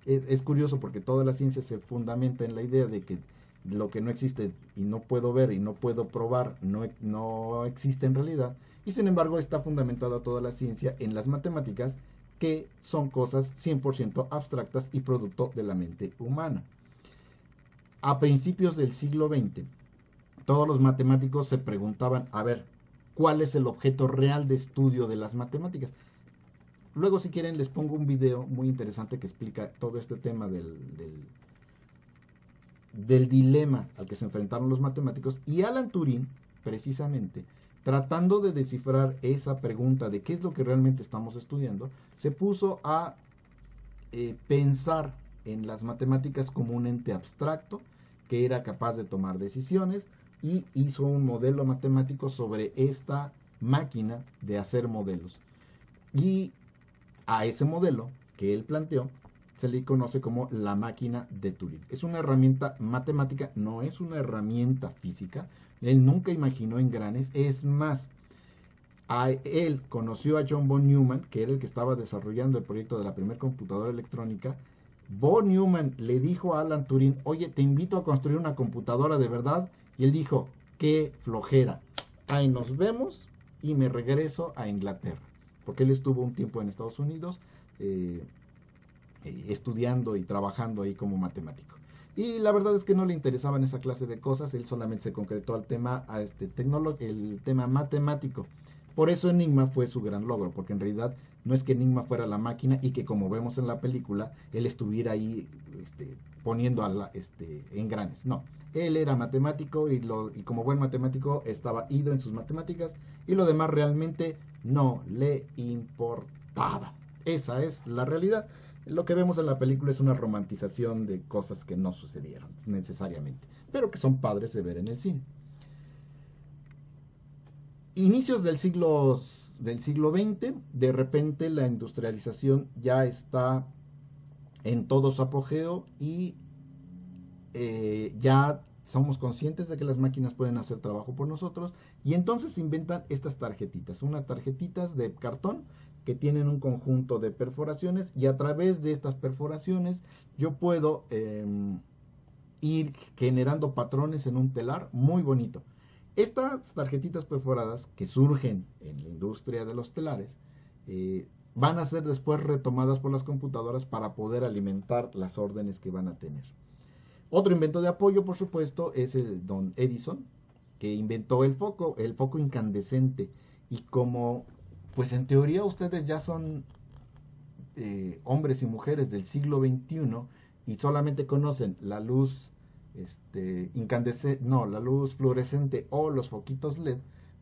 Es curioso porque toda la ciencia se fundamenta en la idea de que lo que no existe y no puedo ver y no puedo probar no existe en realidad, y sin embargo está fundamentada toda la ciencia en las matemáticas, que son cosas 100% abstractas y producto de la mente humana. A principios del siglo XX, todos los matemáticos se preguntaban, a ver, ¿cuál es el objeto real de estudio de las matemáticas? Luego, si quieren, les pongo un video muy interesante que explica todo este tema del dilema al que se enfrentaron los matemáticos, y Alan Turing, precisamente, tratando de descifrar esa pregunta de qué es lo que realmente estamos estudiando, se puso a pensar en las matemáticas como un ente abstracto que era capaz de tomar decisiones, y hizo un modelo matemático sobre esta máquina de hacer modelos. Y a ese modelo que él planteó se le conoce como la máquina de Turing. Es una herramienta matemática, no es una herramienta física. Él nunca imaginó engranes. Es más, él conoció a John von Neumann, que era el que estaba desarrollando el proyecto de la primera computadora electrónica. Von Neumann le dijo a Alan Turing, oye, te invito a construir una computadora de verdad. Y él dijo, qué flojera. Ahí nos vemos y me regreso a Inglaterra. Porque él estuvo un tiempo en Estados Unidos estudiando y trabajando ahí como matemático. Y la verdad es que no le interesaban esa clase de cosas, él solamente se concretó al tema, el tema matemático. Por eso Enigma fue su gran logro, porque en realidad no es que Enigma fuera la máquina y que, como vemos en la película, él estuviera ahí poniendo engranes. No, él era matemático y como buen matemático estaba ido en sus matemáticas, y lo demás realmente no le importaba. Esa es la realidad. Lo que vemos en la película es una romantización de cosas que no sucedieron necesariamente, pero que son padres de ver en el cine. Inicios del siglo XX, de repente la industrialización ya está en todo su apogeo, y ya somos conscientes de que las máquinas pueden hacer trabajo por nosotros, y entonces se inventan estas tarjetitas, unas tarjetitas de cartón que tienen un conjunto de perforaciones, y a través de estas perforaciones yo puedo ir generando patrones en un telar muy bonito. Estas tarjetitas perforadas que surgen en la industria de los telares van a ser después retomadas por las computadoras para poder alimentar las órdenes que van a tener. Otro invento de apoyo, por supuesto, es el Don Edison, que inventó el foco incandescente. Y como, pues en teoría ustedes ya son hombres y mujeres del siglo XXI y solamente conocen la luz la luz fluorescente o los foquitos LED,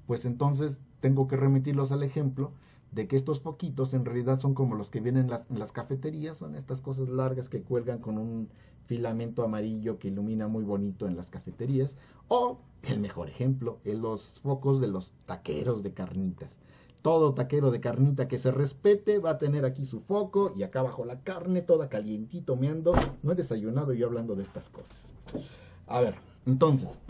pues entonces tengo que remitirlos al ejemplo de que estos foquitos en realidad son como los que vienen en las cafeterías. Son estas cosas largas que cuelgan con un filamento amarillo que ilumina muy bonito en las cafeterías, o el mejor ejemplo, en los focos de los taqueros de carnitas. Todo taquero de carnita que se respete va a tener aquí su foco, y acá abajo la carne toda calientito meando. No he desayunado yo hablando de estas cosas. A ver, entonces,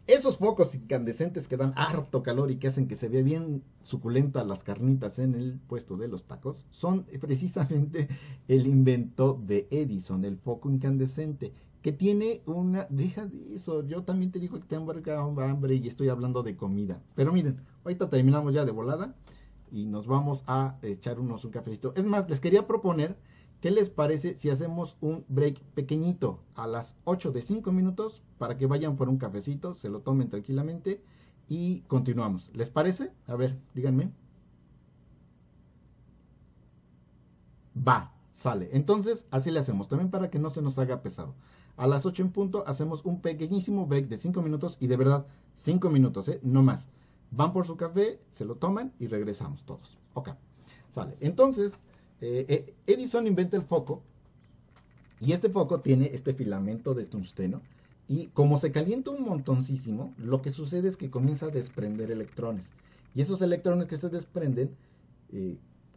esos focos incandescentes que dan harto calor y que hacen que se vea bien suculentas las carnitas en el puesto de los tacos, son precisamente el invento de Edison, el foco incandescente, que tiene una... Deja de eso, yo también te digo que tengo hambre y estoy hablando de comida. Pero miren, ahorita terminamos ya de volada y nos vamos a echar un cafecito. Es más, les quería proponer ¿Qué les parece si hacemos un break pequeñito a las 8 de 5 minutos para que vayan por un cafecito, se lo tomen tranquilamente y continuamos? ¿Les parece? A ver, díganme. Va, sale. Entonces, así le hacemos, también para que no se nos haga pesado. A las 8 en punto hacemos un pequeñísimo break de 5 minutos y de verdad, 5 minutos, no más. Van por su café, se lo toman y regresamos todos. Ok, sale. Entonces, Edison inventa el foco y este foco tiene este filamento de tungsteno y como se calienta un montoncísimo, lo que sucede es que comienza a desprender electrones. Y esos electrones que se desprenden,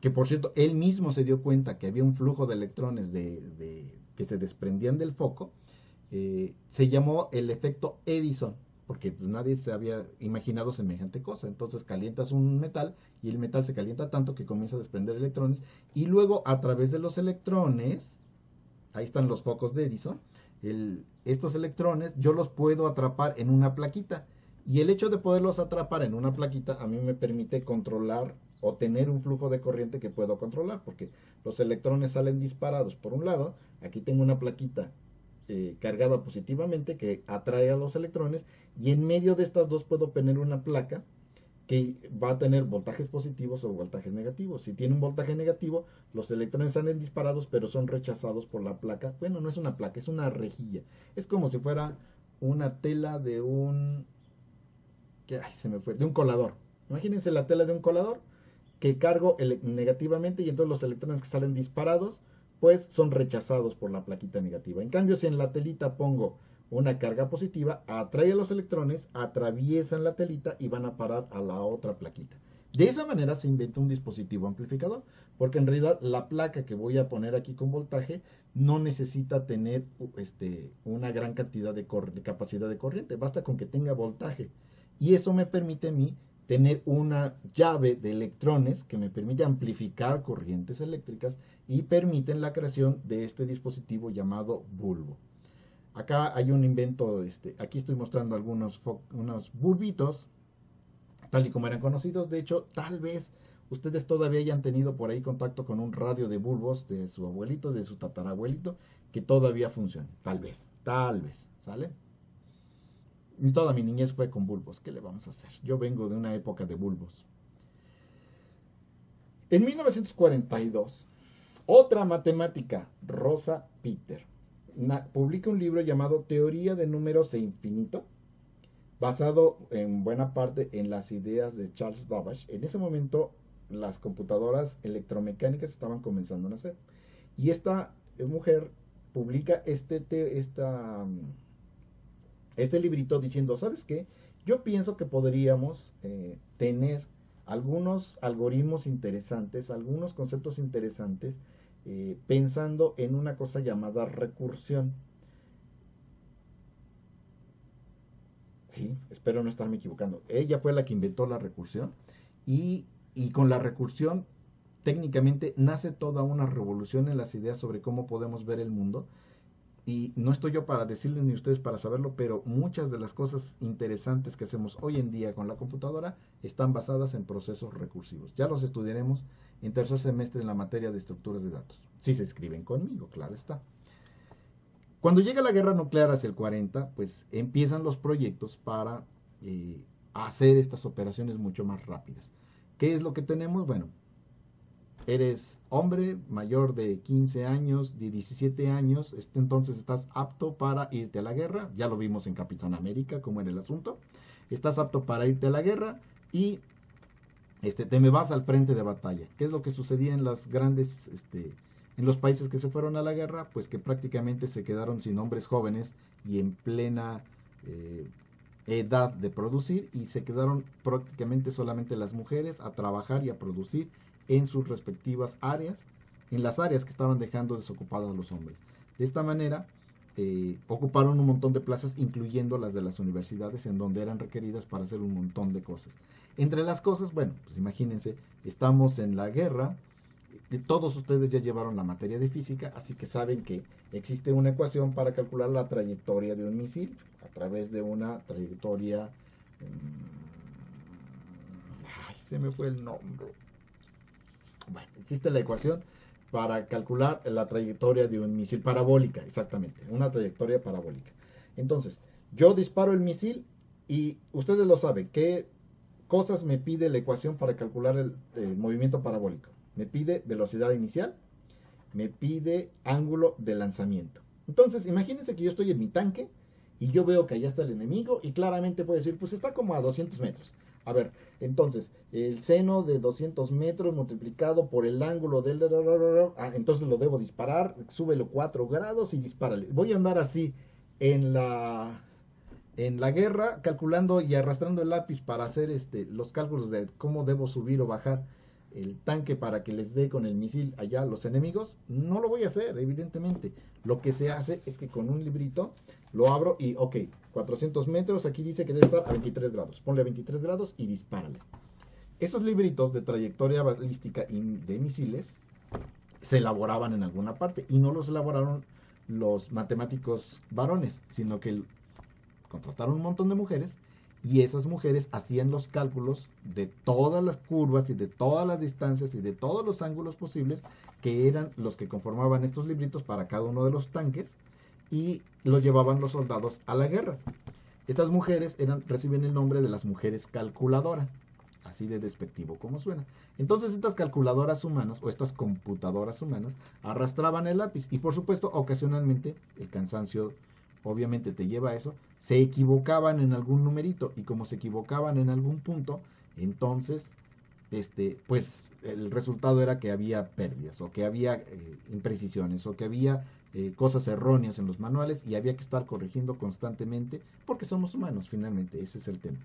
que por cierto, él mismo se dio cuenta que había un flujo de electrones que se desprendían del foco, se llamó el efecto Edison, porque pues, nadie se había imaginado semejante cosa. Entonces calientas un metal y el metal se calienta tanto que comienza a desprender electrones y luego a través de los electrones, ahí están los focos de Edison, estos electrones yo los puedo atrapar en una plaquita y el hecho de poderlos atrapar en una plaquita a mí me permite controlar o tener un flujo de corriente que puedo controlar, porque los electrones salen disparados por un lado, aquí tengo una plaquita cargada positivamente que atrae a los electrones y en medio de estas dos puedo poner una placa que va a tener voltajes positivos o voltajes negativos. Si tiene un voltaje negativo, los electrones salen disparados pero son rechazados por la placa. Bueno, no es una placa, es una rejilla. Es como si fuera una tela de un... de un colador. Imagínense la tela de un colador que cargo negativamente y entonces los electrones que salen disparados pues son rechazados por la plaquita negativa. En cambio, si en la telita pongo una carga positiva, atrae a los electrones, atraviesan la telita y van a parar a la otra plaquita. De esa manera se inventa un dispositivo amplificador, porque en realidad la placa que voy a poner aquí con voltaje no necesita tener una gran cantidad de capacidad de corriente, basta con que tenga voltaje. Y eso me permite a mí tener una llave de electrones que me permite amplificar corrientes eléctricas y permiten la creación de este dispositivo llamado bulbo. Acá hay un invento, aquí estoy mostrando unos bulbitos, tal y como eran conocidos. De hecho, tal vez ustedes todavía hayan tenido por ahí contacto con un radio de bulbos de su abuelito, de su tatarabuelito, que todavía funciona. Tal vez, ¿sale? Toda mi niñez fue con bulbos. ¿Qué le vamos a hacer? Yo vengo de una época de bulbos. En 1942, otra matemática, Rosa Peter, publica un libro llamado Teoría de números e infinito, basado en buena parte en las ideas de Charles Babbage. En ese momento, las computadoras electromecánicas estaban comenzando a nacer. Y esta mujer publica este librito diciendo, ¿sabes qué? Yo pienso que podríamos tener algunos algoritmos interesantes, algunos conceptos interesantes, pensando en una cosa llamada recursión. Sí, espero no estarme equivocando. Ella fue la que inventó la recursión y con la recursión técnicamente nace toda una revolución en las ideas sobre cómo podemos ver el mundo. Y no estoy yo para decirles ni ustedes para saberlo, pero muchas de las cosas interesantes que hacemos hoy en día con la computadora están basadas en procesos recursivos. Ya los estudiaremos en tercer semestre en la materia de estructuras de datos. Si se escriben conmigo, claro está. Cuando llega la guerra nuclear hacia el 40, pues empiezan los proyectos para hacer estas operaciones mucho más rápidas. ¿Qué es lo que tenemos? Bueno, eres hombre mayor de 15 años, de 17 años, entonces estás apto para irte a la guerra. Ya lo vimos en Capitán América, cómo era el asunto. Estás apto para irte a la guerra y te me vas al frente de batalla. ¿Qué es lo que sucedía en las grandes, en los países que se fueron a la guerra? Pues que prácticamente se quedaron sin hombres jóvenes y en plena edad de producir, y se quedaron prácticamente solamente las mujeres a trabajar y a producir en sus respectivas áreas, en las áreas que estaban dejando desocupadas los hombres. De esta manera ocuparon un montón de plazas, incluyendo las de las universidades, en donde eran requeridas para hacer un montón de cosas. Entre las cosas, bueno, pues imagínense, estamos en la guerra, y todos ustedes ya llevaron la materia de física, así que saben que existe una ecuación para calcular la trayectoria de un misil a través de una trayectoria... ay, se me fue el nombre. Bueno, existe la ecuación para calcular la trayectoria de un misil parabólica, exactamente, una trayectoria parabólica. Entonces, yo disparo el misil y ustedes lo saben, ¿qué cosas me pide la ecuación para calcular el movimiento parabólico? Me pide velocidad inicial, me pide ángulo de lanzamiento. Entonces, imagínense que yo estoy en mi tanque y yo veo que allá está el enemigo y claramente puedo decir, pues está como a 200 metros. A ver, entonces, el seno de 200 metros multiplicado por el ángulo del... entonces lo debo disparar, súbelo 4 grados y dispárale. Voy a andar así en la guerra, calculando y arrastrando el lápiz para hacer los cálculos de cómo debo subir o bajar el tanque para que les dé con el misil allá a los enemigos. No lo voy a hacer, evidentemente. Lo que se hace es que con un librito lo abro y, ok, 400 metros, aquí dice que debe estar a 23 grados. Ponle 23 grados y dispárale. Esos libritos de trayectoria balística y de misiles se elaboraban en alguna parte y no los elaboraron los matemáticos varones, sino que contrataron un montón de mujeres y esas mujeres hacían los cálculos de todas las curvas y de todas las distancias y de todos los ángulos posibles, que eran los que conformaban estos libritos para cada uno de los tanques, y los llevaban los soldados a la guerra. Estas mujeres reciben el nombre de las mujeres calculadora, así de despectivo como suena. Entonces estas calculadoras humanas o estas computadoras humanas arrastraban el lápiz y por supuesto ocasionalmente el cansancio obviamente te lleva a eso, se equivocaban en algún numerito y como se equivocaban en algún punto, entonces pues el resultado era que había pérdidas o que había imprecisiones o que había cosas erróneas en los manuales y había que estar corrigiendo constantemente porque somos humanos finalmente, ese es el tema.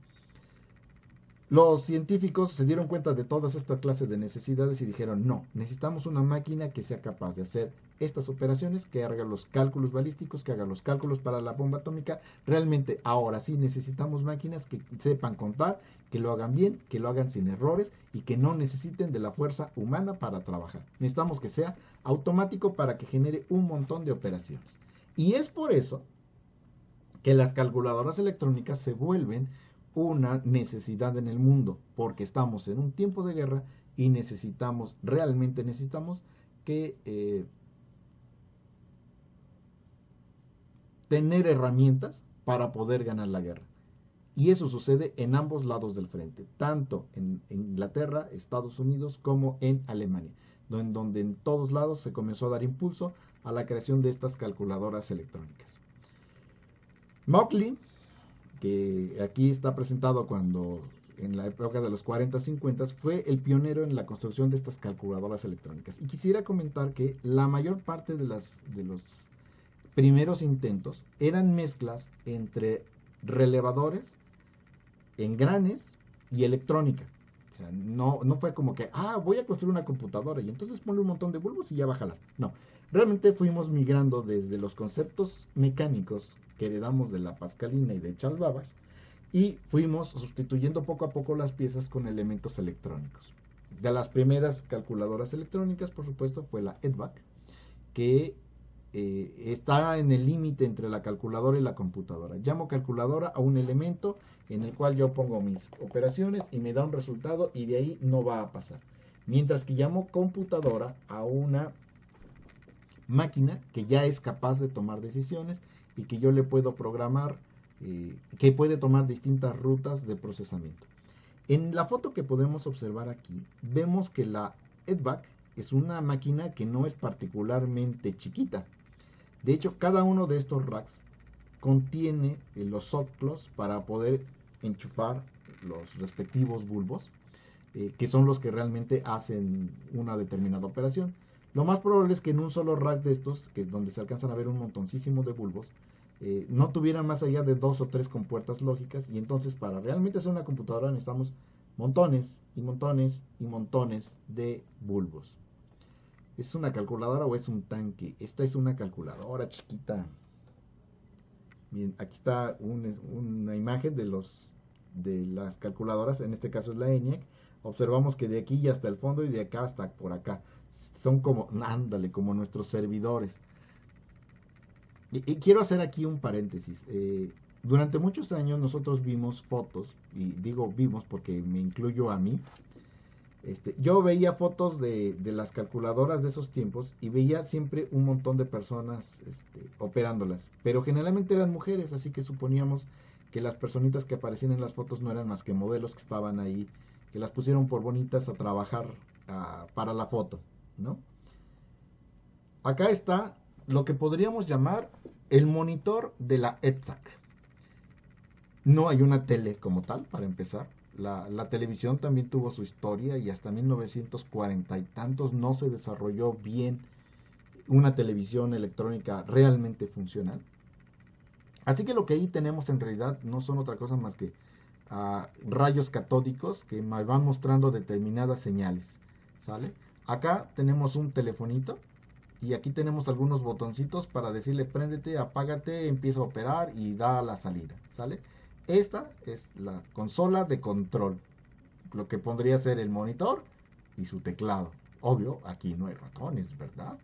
Los científicos se dieron cuenta de todas estas clases de necesidades y dijeron, no, necesitamos una máquina que sea capaz de hacer estas operaciones, que haga los cálculos balísticos, que haga los cálculos para la bomba atómica. Realmente ahora sí necesitamos máquinas que sepan contar, que lo hagan bien, que lo hagan sin errores y que no necesiten de la fuerza humana para trabajar. Necesitamos que sea automático para que genere un montón de operaciones. Y es por eso que las calculadoras electrónicas se vuelven una necesidad en el mundo, porque estamos en un tiempo de guerra y realmente necesitamos que tener herramientas para poder ganar la guerra. Y eso sucede en ambos lados del frente, tanto en Inglaterra, Estados Unidos, como en Alemania, donde en todos lados se comenzó a dar impulso a la creación de estas calculadoras electrónicas. Mauchly, que aquí está presentado cuando en la época de los 40-50 fue el pionero en la construcción de estas calculadoras electrónicas. Y quisiera comentar que la mayor parte de los primeros intentos eran mezclas entre relevadores, engranes y electrónica. O sea, no fue como que, voy a construir una computadora y entonces ponle un montón de bulbos y ya va a jalar. No, realmente fuimos migrando desde los conceptos mecánicos que heredamos de la Pascalina y de Charles Babbage y fuimos sustituyendo poco a poco las piezas con elementos electrónicos. De las primeras calculadoras electrónicas, por supuesto, fue la EDVAC, que está en el límite entre la calculadora y la computadora. Llamo calculadora a un elemento en el cual yo pongo mis operaciones y me da un resultado y de ahí no va a pasar. Mientras que llamo computadora a una máquina que ya es capaz de tomar decisiones y que yo le puedo programar, que puede tomar distintas rutas de procesamiento. En la foto que podemos observar aquí, vemos que la EDVAC es una máquina que no es particularmente chiquita. De hecho, cada uno de estos racks contiene los soclos para poder enchufar los respectivos bulbos, que son los que realmente hacen una determinada operación. Lo más probable es que en un solo rack de estos, que es donde se alcanzan a ver un montoncísimo de bulbos, no tuvieran más allá de 2 o 3 compuertas lógicas, y entonces para realmente hacer una computadora necesitamos montones y montones y montones de bulbos. ¿Es una calculadora o es un tanque? Esta es una calculadora chiquita. Bien, aquí está una imagen de las calculadoras, en este caso es la ENIAC. Observamos que de aquí y hasta el fondo y de acá hasta por acá son como nuestros servidores. Y quiero hacer aquí un paréntesis. Durante muchos años nosotros vimos fotos, y digo vimos porque me incluyo a mí, Yo veía fotos de las calculadoras de esos tiempos y veía siempre un montón de personas operándolas, pero generalmente eran mujeres, así que suponíamos que las personitas que aparecían en las fotos no eran más que modelos que estaban ahí, que las pusieron por bonitas a trabajar para la foto, ¿no? Acá está lo que podríamos llamar el monitor de la ETSAC. No hay una tele como tal, para empezar. La televisión también tuvo su historia y hasta 1940 y tantos no se desarrolló bien una televisión electrónica realmente funcional. Así que lo que ahí tenemos en realidad no son otra cosa más que rayos catódicos que van mostrando determinadas señales, ¿sale? Acá tenemos un telefonito y aquí tenemos algunos botoncitos para decirle préndete, apágate, empieza a operar y da la salida, ¿sale? Esta es la consola de control, lo que podría ser el monitor y su teclado. Obvio, aquí no hay ratones, ¿verdad?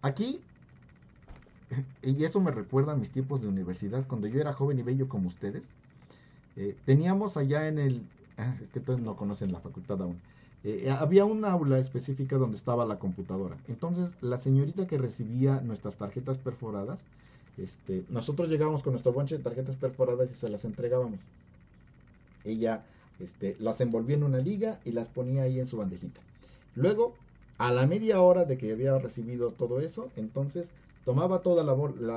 Aquí, y eso me recuerda a mis tiempos de universidad, cuando yo era joven y bello como ustedes, teníamos allá en el... es que todos no conocen la facultad aún. Había un aula específica donde estaba la computadora. Entonces, la señorita que recibía nuestras tarjetas perforadas, nosotros llegábamos con nuestro bonche de tarjetas perforadas y se las entregábamos. Ella las envolvía en una liga y las ponía ahí en su bandejita. Luego, a la media hora de que había recibido todo eso, entonces tomaba toda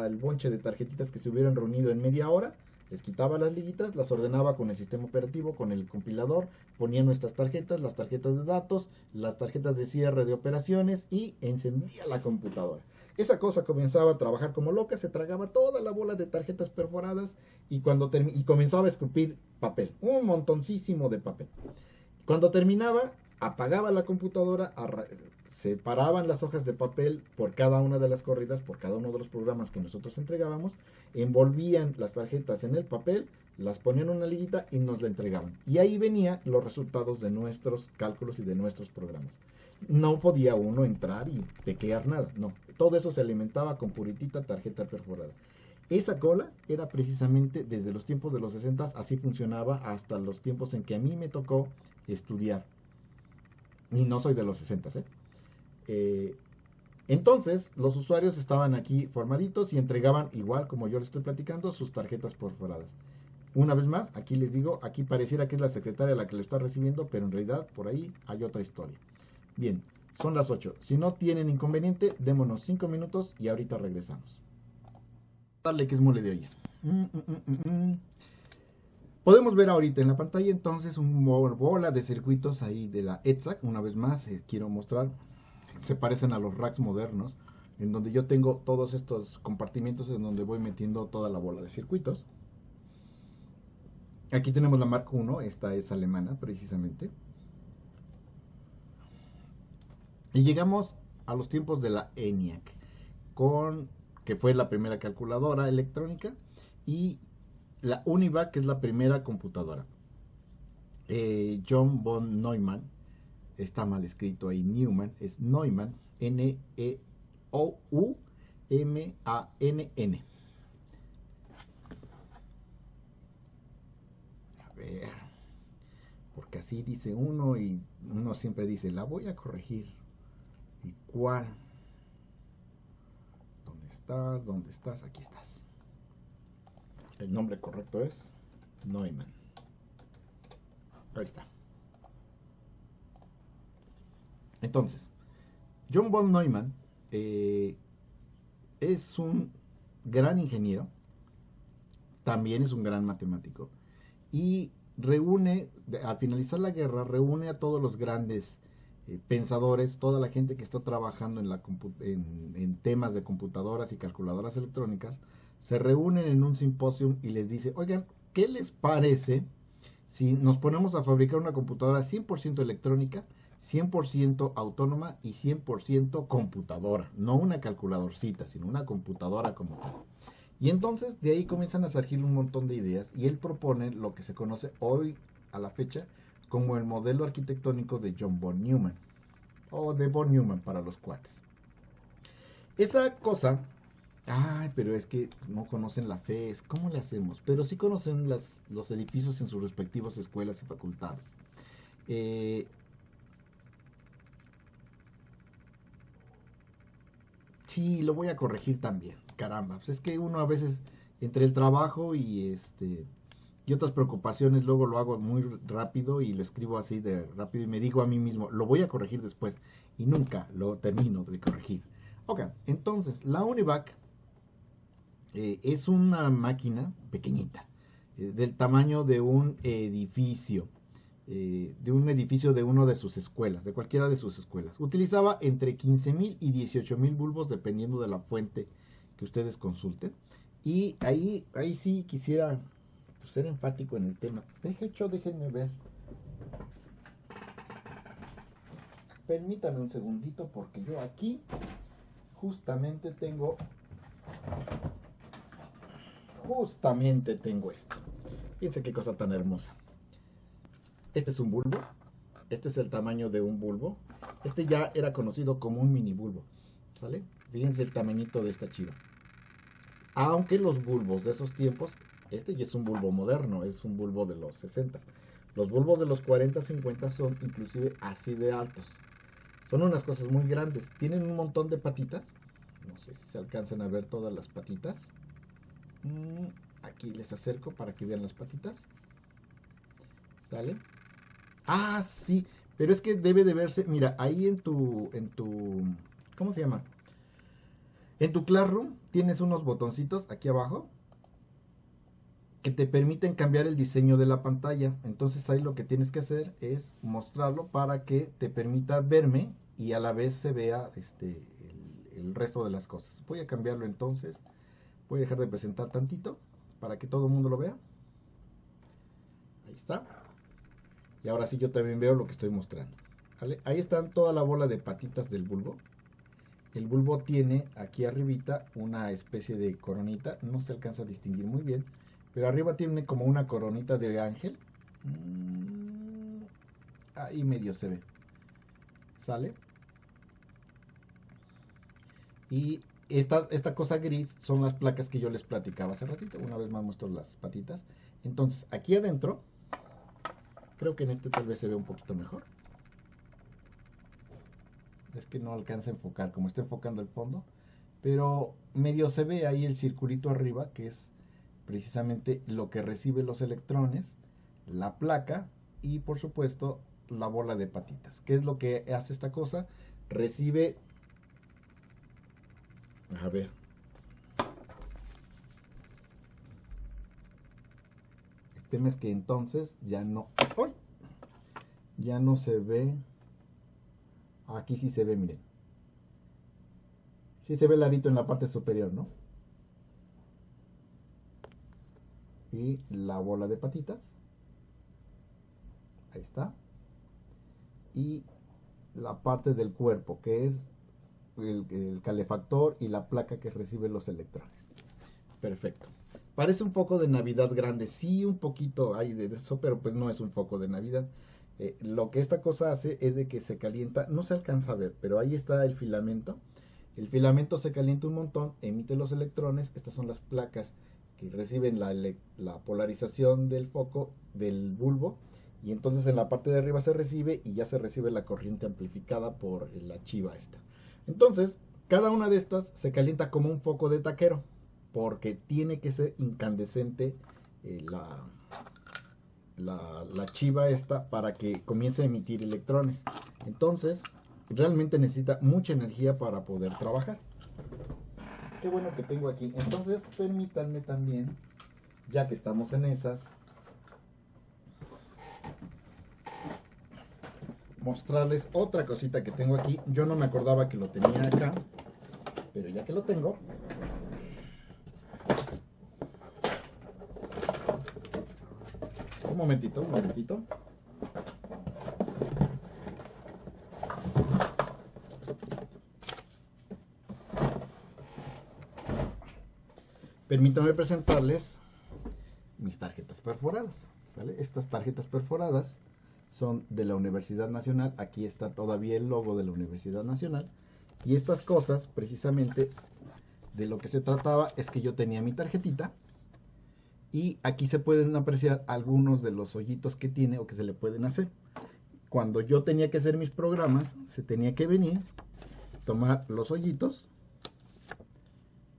el bonche de tarjetitas que se hubieran reunido en media hora, les quitaba las liguitas, las ordenaba con el sistema operativo, con el compilador, ponía nuestras tarjetas, las tarjetas de datos, las tarjetas de cierre de operaciones y encendía la computadora. Esa cosa comenzaba a trabajar como loca, se tragaba toda la bola de tarjetas perforadas y comenzaba a escupir papel, un montoncísimo de papel. Cuando terminaba, apagaba la computadora, separaban las hojas de papel por cada una de las corridas, por cada uno de los programas que nosotros entregábamos, envolvían las tarjetas en el papel, las ponían en una liguita y nos la entregaban. Y ahí venían los resultados de nuestros cálculos y de nuestros programas. No podía uno entrar y teclear nada, no. Todo eso se alimentaba con puritita tarjeta perforada. Esa cola era precisamente desde los tiempos de los 60, así funcionaba hasta los tiempos en que a mí me tocó estudiar. Y no soy de los 60, entonces los usuarios estaban aquí formaditos y entregaban, igual como yo les estoy platicando, sus tarjetas perforadas. Una vez más, aquí les digo, aquí pareciera que es la secretaria la que lo está recibiendo, pero en realidad por ahí hay otra historia. Bien, son las 8. Si no tienen inconveniente, démonos 5 minutos y ahorita regresamos. Dale que es mole de olla. Podemos ver ahorita en la pantalla entonces una bola de circuitos ahí de la ETSAC. Una vez más, quiero mostrar, se parecen a los racks modernos, en donde yo tengo todos estos compartimientos en donde voy metiendo toda la bola de circuitos. Aquí tenemos la Mark I, esta es alemana precisamente. Y llegamos a los tiempos de la ENIAC, que fue la primera calculadora electrónica, y la UNIVAC, que es la primera computadora. John von Neumann, está mal escrito ahí, Neumann, es Neumann, N-E-O-U-M-A-N-N. A ver, porque así dice uno y uno siempre dice, la voy a corregir. ¿Y cuál? ¿Dónde estás? ¿Dónde estás? Aquí estás. El nombre correcto es Neumann. Ahí está. Entonces, John von Neumann es un gran ingeniero, también es un gran matemático, y al finalizar la guerra, reúne a todos los grandes pensadores, toda la gente que está trabajando en temas de computadoras y calculadoras electrónicas, se reúnen en un simposio y les dice, oigan, ¿qué les parece si nos ponemos a fabricar una computadora 100% electrónica, 100% autónoma y 100% computadora? No una calculadorcita, sino una computadora como tal. Y entonces de ahí comienzan a surgir un montón de ideas y él propone lo que se conoce hoy a la fecha como el modelo arquitectónico de John von Neumann, o de von Neumann para los cuates. Esa cosa Ay, pero es que no conocen la FES, ¿cómo le hacemos? Pero sí conocen los edificios en sus respectivas escuelas y facultades. Eh, sí, lo voy a corregir también, caramba. Pues es que uno a veces, entre el trabajo y otras preocupaciones, luego lo hago muy rápido y lo escribo así de rápido y me digo a mí mismo, lo voy a corregir después y nunca lo termino de corregir. Ok, entonces, la Univac es una máquina pequeñita, del tamaño de un edificio de una de sus escuelas, de cualquiera de sus escuelas. Utilizaba entre 15,000 y 18,000 bulbos dependiendo de la fuente que ustedes consulten. Y ahí sí quisiera pues, ser enfático en el tema. Déjenme ver. Permítame un segundito porque yo aquí justamente tengo esto. Fíjense qué cosa tan hermosa. Este es un bulbo. Este es el tamaño de un bulbo. Este ya era conocido como un mini bulbo. ¿Sale? Fíjense el tamañito de esta chiva. Aunque los bulbos de esos tiempos, este ya es un bulbo moderno, es un bulbo de los 60. Los bulbos de los 40, 50 son inclusive así de altos. Son unas cosas muy grandes. Tienen un montón de patitas. No sé si se alcanzan a ver todas las patitas. Aquí les acerco para que vean las patitas. ¿Sale? Ah, sí, pero es que debe de verse, mira, ahí ¿cómo se llama? En tu Classroom tienes unos botoncitos aquí abajo que te permiten cambiar el diseño de la pantalla. Entonces ahí lo que tienes que hacer es mostrarlo para que te permita verme y a la vez se vea el resto de las cosas. Voy a cambiarlo entonces. Voy a dejar de presentar tantito para que todo el mundo lo vea. Ahí está. Y ahora sí yo también veo lo que estoy mostrando. ¿Vale? Ahí están toda la bola de patitas del bulbo. El bulbo tiene aquí arribita una especie de coronita. No se alcanza a distinguir muy bien. Pero arriba tiene como una coronita de ángel. Ahí medio se ve. ¿Sale? Y esta cosa gris son las placas que yo les platicaba hace ratito. Una vez más muestro las patitas. Entonces aquí adentro, creo que en este tal vez se ve un poquito mejor. Es que no alcanza a enfocar, como está enfocando el fondo. Pero medio se ve ahí el circulito arriba, que es precisamente lo que recibe los electrones, la placa y por supuesto la bola de patitas. ¿Qué es lo que hace esta cosa? Recibe... A ver. El tema es que entonces ya no... ¡Ay! Ya no se ve... Aquí sí se ve, miren. Sí se ve el arito en la parte superior, ¿no? Y la bola de patitas. Ahí está. Y la parte del cuerpo, que es el calefactor y la placa que recibe los electrones. Perfecto. Parece un foco de Navidad grande. Sí, un poquito hay de eso, pero pues no es un foco de Navidad. Lo que esta cosa hace es de que se calienta, no se alcanza a ver, pero ahí está el filamento. El filamento se calienta un montón, emite los electrones. Estas son las placas que reciben la polarización del foco del bulbo. Y entonces en la parte de arriba se recibe y ya se recibe la corriente amplificada por la chiva esta. Entonces, cada una de estas se calienta como un foco de taquero, porque tiene que ser incandescente la chiva esta para que comience a emitir electrones. Entonces, realmente necesita mucha energía para poder trabajar. Qué bueno que tengo aquí. Entonces, permítanme también, ya que estamos en esas, mostrarles otra cosita que tengo aquí. Yo no me acordaba que lo tenía acá, pero ya que lo tengo, un momentito. Permítanme presentarles mis tarjetas perforadas, ¿vale? Estas tarjetas perforadas son de la Universidad Nacional. Aquí está todavía el logo de la Universidad Nacional. Y estas cosas precisamente de lo que se trataba es que yo tenía mi tarjetita y aquí se pueden apreciar algunos de los hoyitos que tiene o que se le pueden hacer. Cuando yo tenía que hacer mis programas, se tenía que venir, tomar los hoyitos,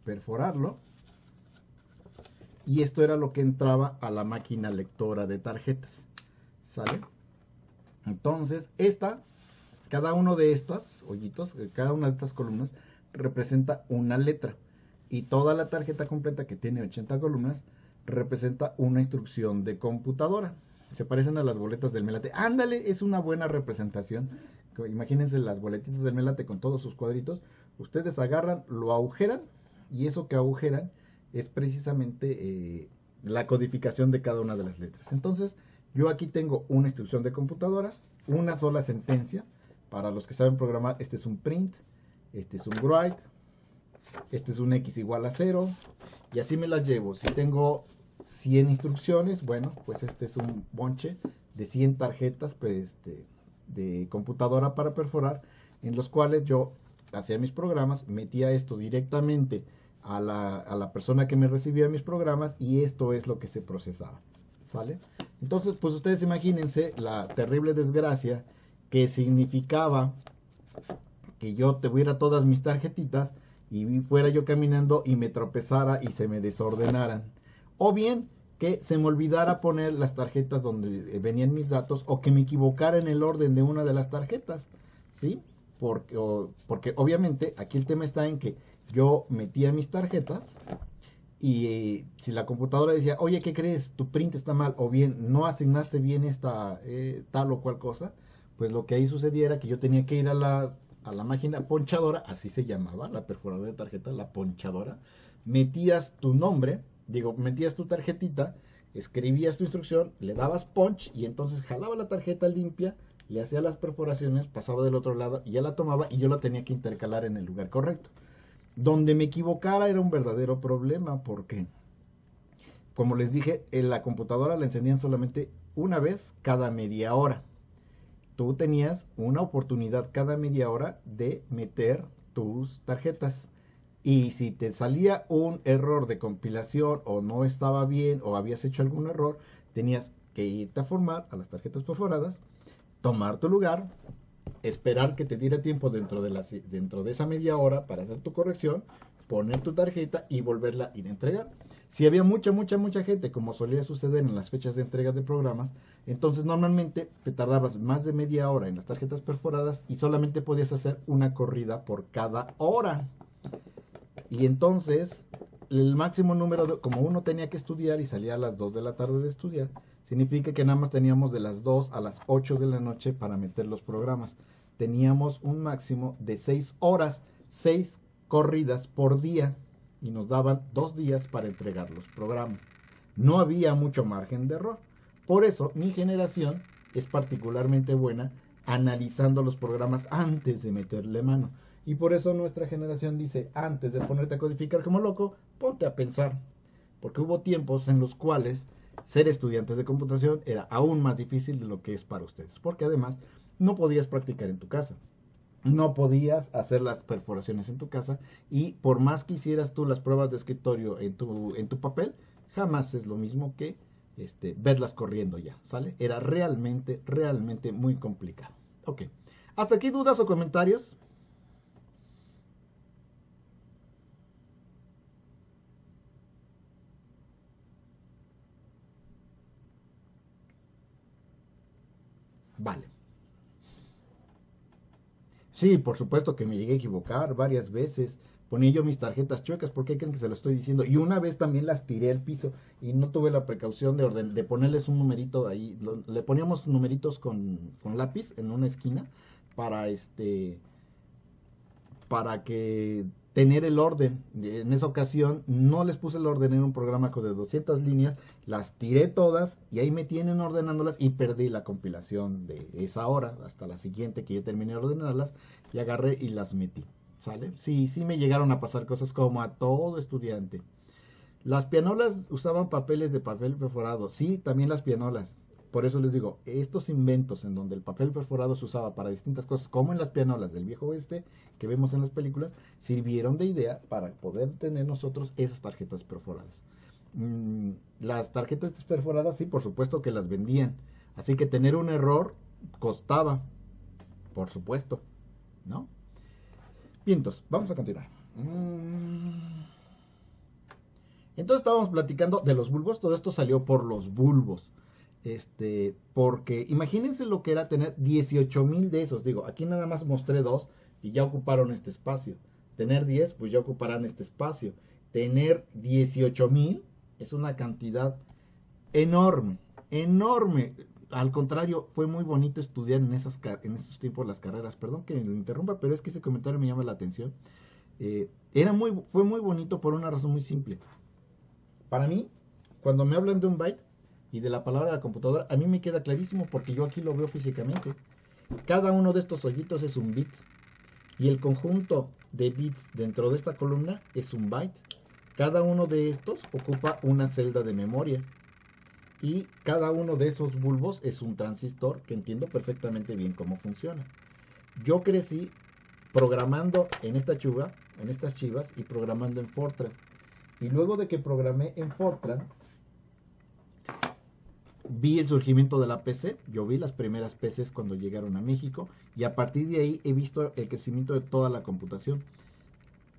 perforarlo, y esto era lo que entraba a la máquina lectora de tarjetas, ¿sale? Entonces, cada uno de estos hoyitos, cada una de estas columnas representa una letra, y toda la tarjeta completa, que tiene 80 columnas, representa una instrucción de computadora. Se parecen a las boletas del Melate. Ándale, es una buena representación. Imagínense las boletitas del Melate con todos sus cuadritos. Ustedes agarran, lo agujeran, y eso que agujeran es precisamente la codificación de cada una de las letras. Entonces, yo aquí tengo una instrucción de computadora, una sola sentencia. Para los que saben programar, este es un print, este es un write, este es un x igual a 0, y así me las llevo. Si tengo 100 instrucciones, bueno, pues este es un bonche de 100 tarjetas pues, de computadora para perforar, en los cuales yo hacía mis programas, metía esto directamente a la persona que me recibía mis programas, y esto es lo que se procesaba, ¿sale? Entonces, pues ustedes imagínense la terrible desgracia que significaba que yo tuviera todas mis tarjetitas y fuera yo caminando y me tropezara y se me desordenaran, o bien que se me olvidara poner las tarjetas donde venían mis datos, o que me equivocara en el orden de una de las tarjetas, ¿sí? Porque obviamente aquí el tema está en que yo metía mis tarjetas y si la computadora decía, oye, ¿qué crees? Tu print está mal, o bien no asignaste bien esta tal o cual cosa, pues lo que ahí sucedía era que yo tenía que ir a la máquina ponchadora, así se llamaba, la perforadora de tarjeta, la ponchadora, metías tu nombre, metías tu tarjetita, escribías tu instrucción, le dabas punch, y entonces jalaba la tarjeta limpia, le hacía las perforaciones, pasaba del otro lado y ya la tomaba, y yo la tenía que intercalar en el lugar correcto. Donde me equivocara era un verdadero problema, porque, como les dije, en la computadora la encendían solamente una vez cada media hora. Tú tenías una oportunidad cada media hora de meter tus tarjetas, y si te salía un error de compilación, o no estaba bien, o habías hecho algún error, tenías que irte a formar a las tarjetas perforadas, tomar tu lugar, esperar que te diera tiempo dentro de esa media hora para hacer tu corrección, poner tu tarjeta y volverla a ir a entregar. Si había mucha gente, como solía suceder en las fechas de entrega de programas, entonces normalmente te tardabas más de media hora en las tarjetas perforadas y solamente podías hacer una corrida por cada hora. Y entonces el máximo número, como uno tenía que estudiar y salía a las 2 de la tarde de estudiar, significa que nada más teníamos de las 2 a las 8 de la noche para meter los programas. Teníamos un máximo de 6 horas, 6 corridas por día, y nos daban 2 días para entregar los programas. No había mucho margen de error. Por eso mi generación es particularmente buena analizando los programas antes de meterle mano. Y por eso nuestra generación dice, antes de ponerte a codificar como loco, ponte a pensar. Porque hubo tiempos en los cuales ser estudiante de computación era aún más difícil de lo que es para ustedes. Porque además no podías practicar en tu casa. No podías hacer las perforaciones en tu casa, y por más que hicieras tú las pruebas de escritorio en tu papel, jamás es lo mismo que verlas corriendo ya, ¿sale? Era realmente muy complicado. Ok, ¿hasta aquí dudas o comentarios? Vale. Sí, por supuesto que me llegué a equivocar varias veces. Ponía yo mis tarjetas chuecas, ¿por qué creen que se lo estoy diciendo? Y una vez también las tiré al piso y no tuve la precaución de ponerles un numerito ahí. Le poníamos numeritos con lápiz en una esquina para para que tener el orden. En esa ocasión no les puse el orden en un programa de 200 líneas, las tiré todas y ahí me tienen ordenándolas, y perdí la compilación de esa hora hasta la siguiente que ya terminé de ordenarlas, y agarré y las metí, ¿sale? Sí me llegaron a pasar cosas como a todo estudiante. Las pianolas usaban papeles de papel perforado, sí, también las pianolas. por eso les digo, estos inventos en donde el papel perforado se usaba para distintas cosas, como en las pianolas del viejo oeste que vemos en las películas, sirvieron de idea para poder tener nosotros esas tarjetas perforadas. Las tarjetas perforadas, sí, por supuesto que las vendían. Así que tener un error costaba, por supuesto, ¿no? Bien, entonces, vamos a continuar. Entonces estábamos platicando de los bulbos. Todo esto salió por los bulbos. Porque imagínense lo que era tener 18,000 de esos. Digo, aquí nada más mostré 2 y ya ocuparon este espacio. Tener 10, pues ya ocuparán este espacio. Tener 18,000 es una cantidad enorme, enorme. Al contrario, fue muy bonito estudiar en esos tiempos las carreras. Perdón que lo interrumpa, pero es que ese comentario me llama la atención. Fue muy bonito por una razón muy simple. Para mí, cuando me hablan de un byte y de la palabra de la computadora, a mí me queda clarísimo porque yo aquí lo veo físicamente. Cada uno de estos hoyitos es un bit y el conjunto de bits dentro de esta columna es un byte. Cada uno de estos ocupa una celda de memoria y cada uno de esos bulbos es un transistor que entiendo perfectamente bien cómo funciona. Yo crecí programando en estas chivas y programando en Fortran. Y luego de que programé en Fortran, vi el surgimiento de la PC. Yo vi las primeras PCs cuando llegaron a México y a partir de ahí he visto el crecimiento de toda la computación.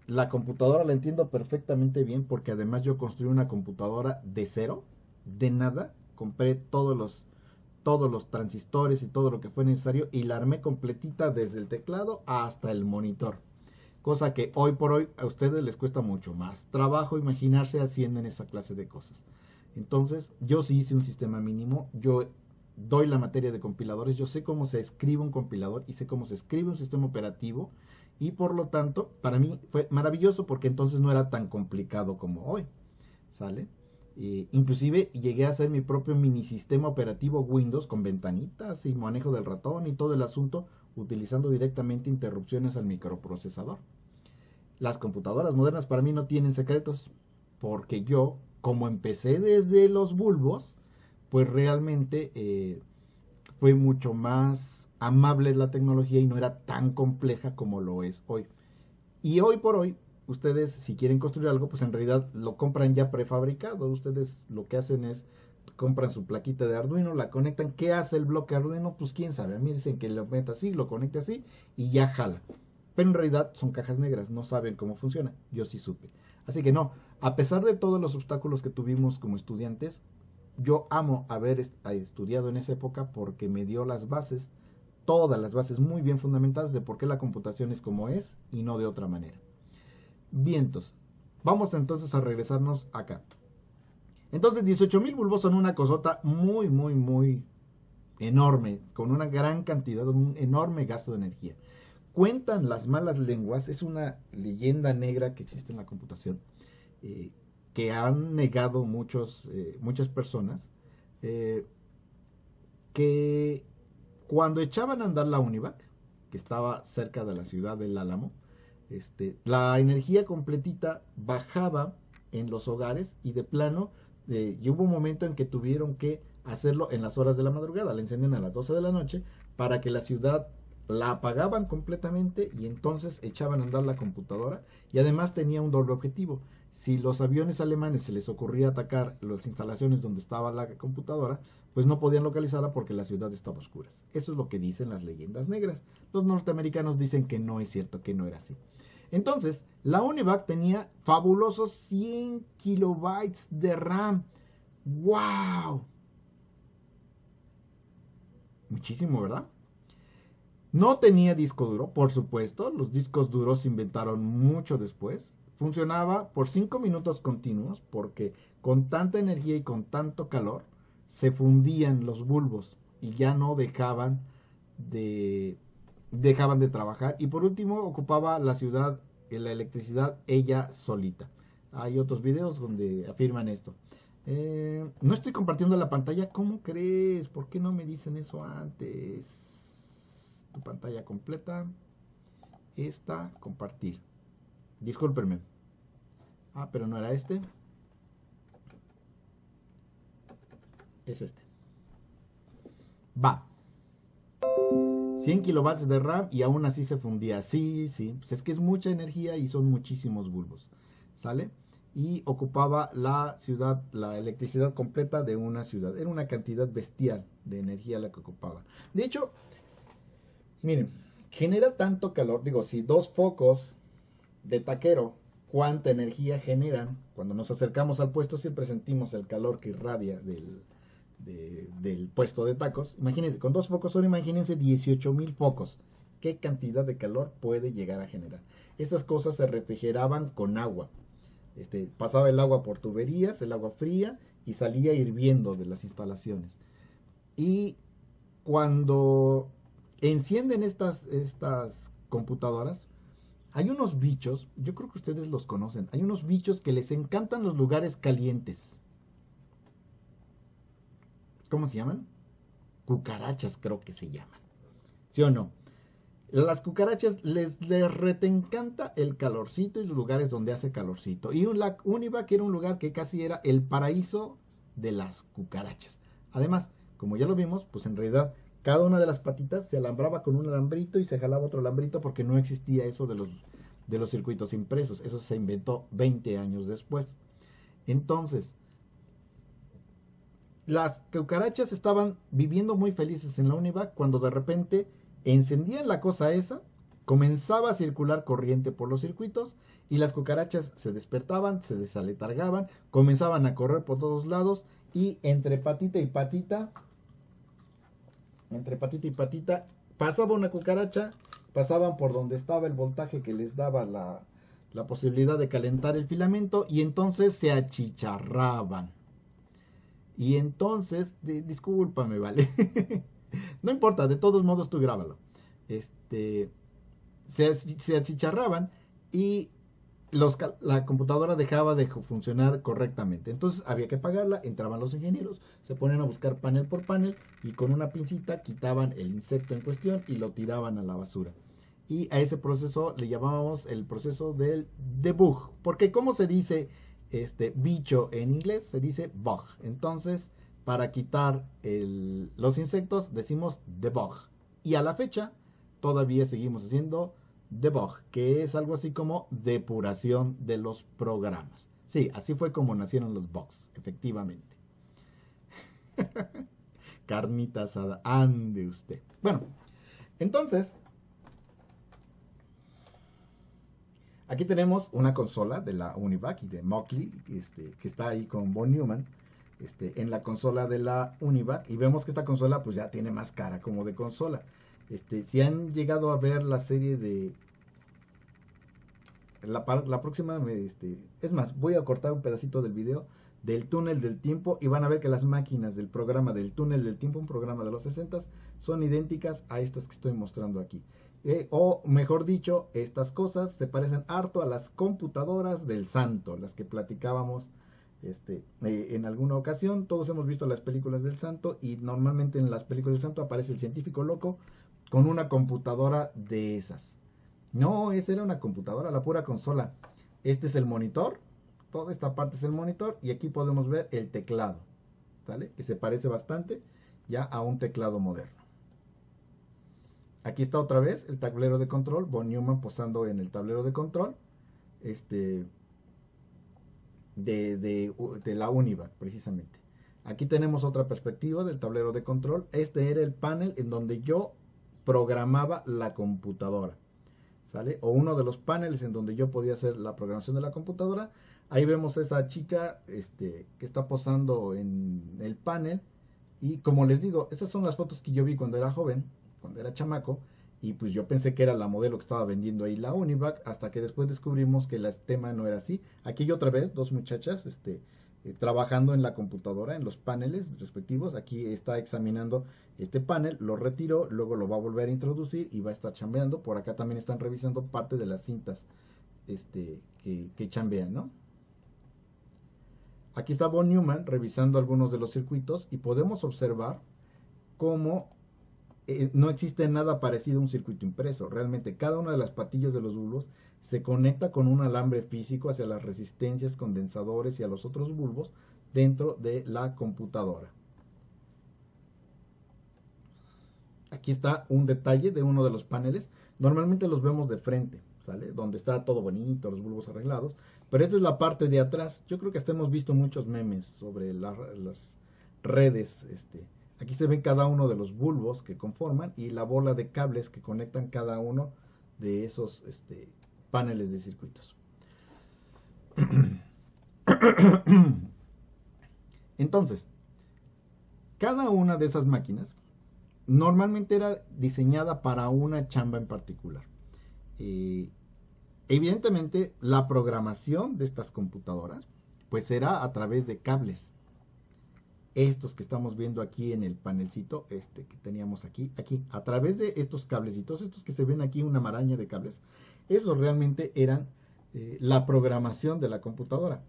La computadora la entiendo perfectamente bien porque además yo construí una computadora de cero, de nada. Compré todos los transistores y todo lo que fue necesario y la armé completita desde el teclado hasta el monitor. Cosa que hoy por hoy a ustedes les cuesta mucho más trabajo imaginarse haciendo en esa clase de cosas. Entonces, yo sí hice un sistema mínimo, yo doy la materia de compiladores, yo sé cómo se escribe un compilador y sé cómo se escribe un sistema operativo y por lo tanto, para mí fue maravilloso porque entonces no era tan complicado como hoy, ¿sale? Inclusive llegué a hacer mi propio mini sistema operativo Windows con ventanitas y manejo del ratón y todo el asunto utilizando directamente interrupciones al microprocesador. Las computadoras modernas para mí no tienen secretos porque yo, como empecé desde los bulbos, pues realmente fue mucho más amable la tecnología y no era tan compleja como lo es hoy. Y hoy por hoy, ustedes si quieren construir algo, pues en realidad lo compran ya prefabricado. Ustedes lo que hacen es compran su plaquita de Arduino, la conectan. ¿Qué hace el bloque Arduino? Pues quién sabe. A mí dicen que lo meta así, lo conecte así y ya jala. Pero en realidad son cajas negras, no saben cómo funciona. Yo sí supe. Así que no, a pesar de todos los obstáculos que tuvimos como estudiantes, yo amo haber estudiado en esa época porque me dio las bases, todas las bases muy bien fundamentadas de por qué la computación es como es y no de otra manera. Vientos. Vamos entonces a regresarnos acá. Entonces 18,000 bulbos son una cosota muy, muy, muy enorme, con una gran cantidad, un enorme gasto de energía. Cuentan las malas lenguas, es una leyenda negra que existe en la computación, que han negado muchas personas, que cuando echaban a andar la Univac, que estaba cerca de la ciudad del Álamo, la energía completita bajaba en los hogares y de plano, y hubo un momento en que tuvieron que hacerlo en las horas de la madrugada, la encendían a las 12 de la noche para que la ciudad la apagaban completamente y entonces echaban a andar la computadora y además tenía un doble objetivo. Si los aviones alemanes se les ocurría atacar las instalaciones donde estaba la computadora, pues no podían localizarla porque la ciudad estaba a oscuras. Eso es lo que dicen las leyendas negras. Los norteamericanos dicen que no es cierto, que no era así. Entonces, la Univac tenía fabulosos 100 kilobytes de RAM. ¡Wow! Muchísimo, ¿verdad? No tenía disco duro, por supuesto, los discos duros se inventaron mucho después. Funcionaba por 5 minutos continuos porque con tanta energía y con tanto calor se fundían los bulbos y ya no dejaban de trabajar. Y por último ocupaba la ciudad, la electricidad ella solita. Hay otros videos donde afirman esto. No estoy compartiendo la pantalla, ¿cómo crees? ¿Por qué no me dicen eso antes? Tu pantalla completa. Esta, compartir. Discúlpenme. Ah, pero no era este. Es este. Va. 100 kilovatios de RAM y aún así se fundía. Sí, sí. Pues es que es mucha energía y son muchísimos bulbos. ¿Sale? Y ocupaba la ciudad, la electricidad completa de una ciudad. Era una cantidad bestial de energía la que ocupaba. De hecho, miren, genera tanto calor. Digo, si dos focos de taquero, cuánta energía generan. Cuando nos acercamos al puesto siempre sentimos el calor que irradia del puesto de tacos. Imagínense, con dos focos solo imagínense 18,000 focos. ¿Qué cantidad de calor puede llegar a generar? Estas cosas se refrigeraban con agua. Pasaba el agua por tuberías, el agua fría, y salía hirviendo de las instalaciones. Y cuando encienden estas computadoras, hay unos bichos, yo creo que ustedes los conocen, hay unos bichos que les encantan los lugares calientes. ¿Cómo se llaman? Cucarachas creo que se llaman. ¿Sí o no? Las cucarachas les encanta el calorcito y los lugares donde hace calorcito. Y la Univac era un lugar que casi era el paraíso de las cucarachas. Además, como ya lo vimos, pues en realidad cada una de las patitas se alambraba con un alambrito y se jalaba otro alambrito porque no existía eso de los circuitos impresos. Eso se inventó 20 años después. Entonces, las cucarachas estaban viviendo muy felices en la Univac cuando de repente encendían la cosa esa, comenzaba a circular corriente por los circuitos y las cucarachas se despertaban, se desaletargaban, comenzaban a correr por todos lados y entre patita y patita, pasaba una cucaracha, pasaban por donde estaba el voltaje que les daba la posibilidad de calentar el filamento y entonces se achicharraban. Y entonces, discúlpame, vale. No importa, de todos modos tú grábalo. Se achicharraban y la computadora dejaba de funcionar correctamente. Entonces había que apagarla, entraban los ingenieros, se ponían a buscar panel por panel y con una pincita quitaban el insecto en cuestión y lo tiraban a la basura. Y a ese proceso le llamábamos el proceso del debug. Porque ¿cómo se dice bicho en inglés? Se dice bug. Entonces, para quitar los insectos decimos debug. Y a la fecha todavía seguimos haciendo debug, que es algo así como depuración de los programas. Sí, así fue como nacieron los bugs, efectivamente. Carnita asada, ande usted. Bueno, entonces, aquí tenemos una consola de la Univac y de Mockley, que está ahí con Von Neumann, en la consola de la Univac, y vemos que esta consola pues ya tiene más cara como de consola. Si han llegado a ver la serie de la próxima, es más, voy a cortar un pedacito del video del túnel del tiempo y van a ver que las máquinas del programa del túnel del tiempo, un programa de los 60, son idénticas a estas que estoy mostrando aquí. O mejor dicho, estas cosas se parecen harto a las computadoras del Santo, las que platicábamos en alguna ocasión. Todos hemos visto las películas del Santo y normalmente en las películas del Santo aparece el científico loco con una computadora de esas. No, esa era una computadora, la pura consola. Este es el monitor, toda esta parte es el monitor y aquí podemos ver el teclado, ¿sale? Que se parece bastante ya a un teclado moderno. Aquí está otra vez el tablero de control, Von Neumann posando en el tablero de control, de la Univac precisamente. Aquí tenemos otra perspectiva del tablero de control. Este era el panel en donde yo programaba la computadora, ¿sale? O uno de los paneles en donde yo podía hacer la programación de la computadora. Ahí vemos a esa chica que está posando en el panel. Y como les digo, esas son las fotos que yo vi cuando era joven, cuando era chamaco. Y pues yo pensé que era la modelo que estaba vendiendo ahí la Univac, hasta que después descubrimos que el tema no era así. Aquí hay otra vez dos muchachas trabajando en la computadora, en los paneles respectivos. Aquí está examinando este panel, lo retiró, luego lo va a volver a introducir y va a estar chambeando. Por acá también están revisando parte de las cintas que chambean, ¿no? Aquí está Von Neumann revisando algunos de los circuitos y podemos observar cómo no existe nada parecido a un circuito impreso. Realmente cada una de las patillas de los bulbos se conecta con un alambre físico hacia las resistencias, condensadores y a los otros bulbos dentro de la computadora. Aquí está un detalle de uno de los paneles. Normalmente los vemos de frente, ¿sale? Donde está todo bonito, los bulbos arreglados. Pero esta es la parte de atrás. Yo creo que hasta hemos visto muchos memes sobre las redes. Aquí se ven cada uno de los bulbos que conforman y la bola de cables que conectan cada uno de esos paneles de circuitos. Entonces, cada una de esas máquinas normalmente era diseñada para una chamba en particular. Evidentemente, la programación de estas computadoras pues era a través de cables. Estos que estamos viendo aquí en el panelcito, que teníamos aquí, a través de estos cablecitos, estos que se ven aquí, una maraña de cables, esos realmente eran la programación de la computadora.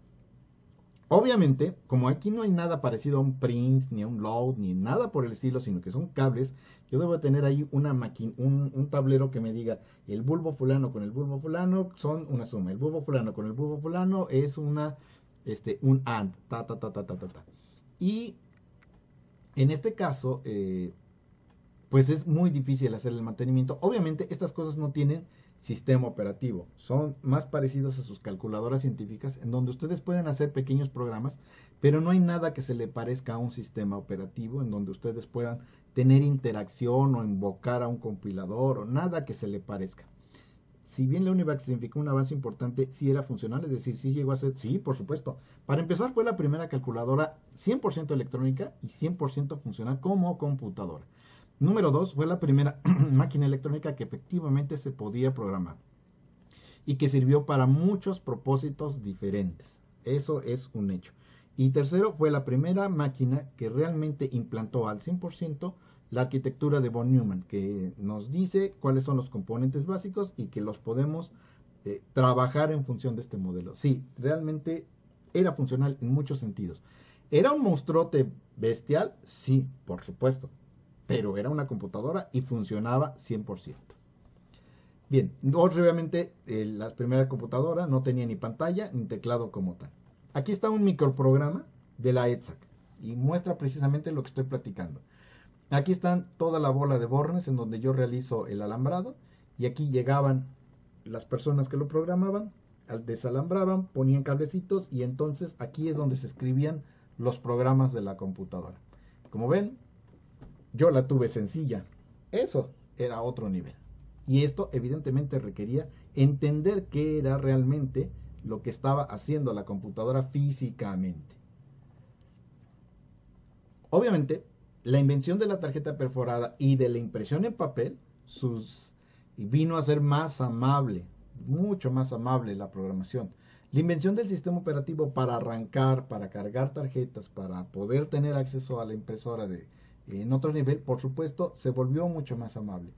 Obviamente, como aquí no hay nada parecido a un print, ni a un load, ni nada por el estilo, sino que son cables, yo debo tener ahí una máquina, un tablero que me diga el bulbo fulano con el bulbo fulano son una suma, el bulbo fulano con el bulbo fulano es un AND, Y en este caso, pues es muy difícil hacer el mantenimiento. Obviamente, estas cosas no tienen sistema operativo, son más parecidos a sus calculadoras científicas en donde ustedes pueden hacer pequeños programas, pero no hay nada que se le parezca a un sistema operativo en donde ustedes puedan tener interacción o invocar a un compilador o nada que se le parezca. Si bien la UNIVAC significó un avance importante, sí era funcional, es decir, sí llegó a ser, sí, por supuesto. Para empezar, fue la primera calculadora 100% electrónica y 100% funcional como computadora. Número 2, fue la primera máquina electrónica que efectivamente se podía programar y que sirvió para muchos propósitos diferentes. Eso es un hecho. Y tercero, fue la primera máquina que realmente implantó al 100% la arquitectura de von Neumann, que nos dice cuáles son los componentes básicos y que los podemos trabajar en función de este modelo. Sí, realmente era funcional en muchos sentidos. ¿Era un monstruote bestial? Sí, por supuesto. Pero era una computadora y funcionaba 100%. Bien, obviamente la primera computadora no tenía ni pantalla ni teclado como tal. Aquí está un microprograma de la ETSAC y muestra precisamente lo que estoy platicando. Aquí están toda la bola de bornes en donde yo realizo el alambrado y aquí llegaban las personas que lo programaban, desalambraban, ponían cablecitos y entonces aquí es donde se escribían los programas de la computadora. Como ven, yo la tuve sencilla. Eso era otro nivel. Y esto evidentemente requería entender qué era realmente lo que estaba haciendo la computadora físicamente. Obviamente, la invención de la tarjeta perforada y de la impresión en papel vino a ser más amable, mucho más amable la programación. La invención del sistema operativo para arrancar, para cargar tarjetas, para poder tener acceso a la impresora en otro nivel, por supuesto, se volvió mucho más amable.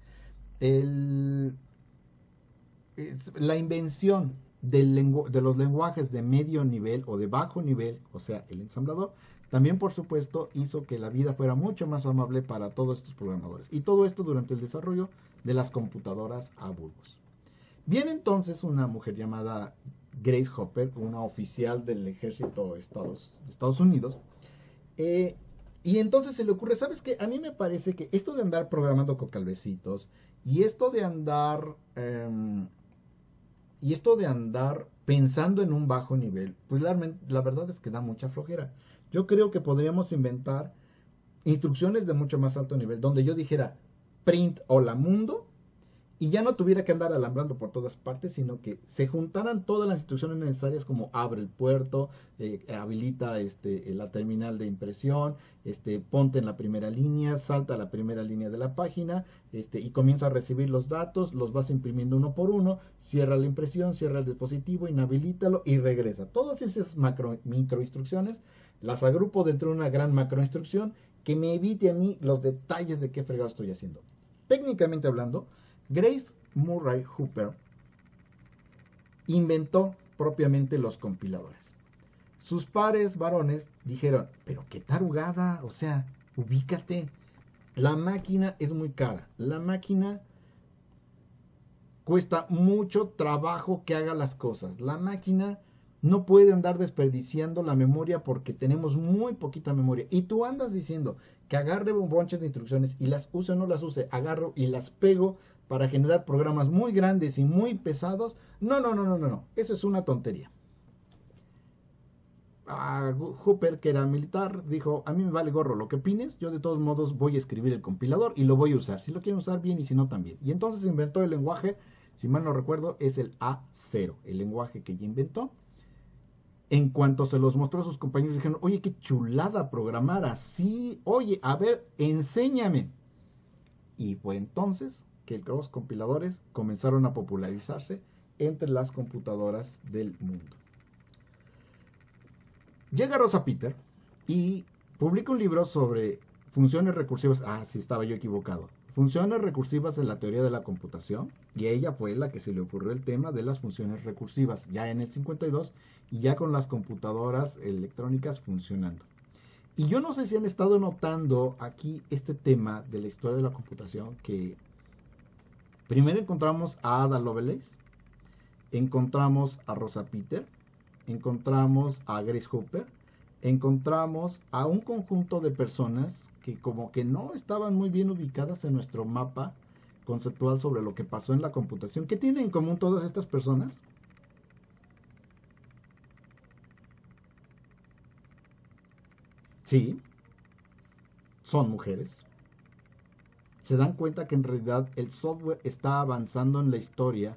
La invención de los lenguajes de medio nivel o de bajo nivel, o sea, el ensamblador, también por supuesto hizo que la vida fuera mucho más amable para todos estos programadores. Y todo esto durante el desarrollo de las computadoras a bulbos. Viene entonces una mujer llamada Grace Hopper, una oficial del ejército de Estados Unidos, y entonces se le ocurre, ¿sabes qué? A mí me parece que esto de andar programando con cablecitos y esto de andar pensando en un bajo nivel, pues la verdad es que da mucha flojera. Yo creo que podríamos inventar instrucciones de mucho más alto nivel, donde yo dijera print hola mundo y ya no tuviera que andar alambrando por todas partes, sino que se juntaran todas las instrucciones necesarias como abre el puerto, habilita la terminal de impresión, ponte en la primera línea, salta a la primera línea de la página, y comienza a recibir los datos, los vas imprimiendo uno por uno, cierra la impresión, cierra el dispositivo, inhabilítalo y regresa. Todas esas micro instrucciones las agrupo dentro de una gran macro instrucción que me evite a mí los detalles de qué fregado estoy haciendo. Técnicamente hablando, Grace Murray Hopper inventó propiamente los compiladores. Sus pares varones dijeron, pero qué tarugada, o sea, ubícate. La máquina es muy cara. La máquina cuesta mucho trabajo que haga las cosas. La máquina no puede andar desperdiciando la memoria porque tenemos muy poquita memoria. Y tú andas diciendo que agarre bonches de instrucciones y las use o no las use, agarro y las pego para generar programas muy grandes y muy pesados. No. Eso es una tontería. Hooper, que era militar, dijo, a mí me vale gorro lo que opines, yo de todos modos voy a escribir el compilador y lo voy a usar. Si lo quieren usar bien y si no también. Y entonces inventó el lenguaje, si mal no recuerdo, es el A0, el lenguaje que ella inventó. En cuanto se los mostró a sus compañeros, dijeron, oye, qué chulada programar así, oye, a ver, enséñame. Y fue entonces que los compiladores comenzaron a popularizarse entre las computadoras del mundo. Llega Rosa Peter y publica un libro sobre funciones recursivas. Sí, estaba yo equivocado. Funciones recursivas en la teoría de la computación. Y a ella fue la que se le ocurrió el tema de las funciones recursivas, ya en el 52, y ya con las computadoras electrónicas funcionando. Y yo no sé si han estado notando aquí este tema de la historia de la computación, que primero encontramos a Ada Lovelace, encontramos a Rosa Peter, encontramos a Grace Hopper, encontramos a un conjunto de personas que como que no estaban muy bien ubicadas en nuestro mapa conceptual sobre lo que pasó en la computación. ¿Qué tienen en común todas estas personas? Sí, son mujeres. Se dan cuenta que en realidad el software está avanzando en la historia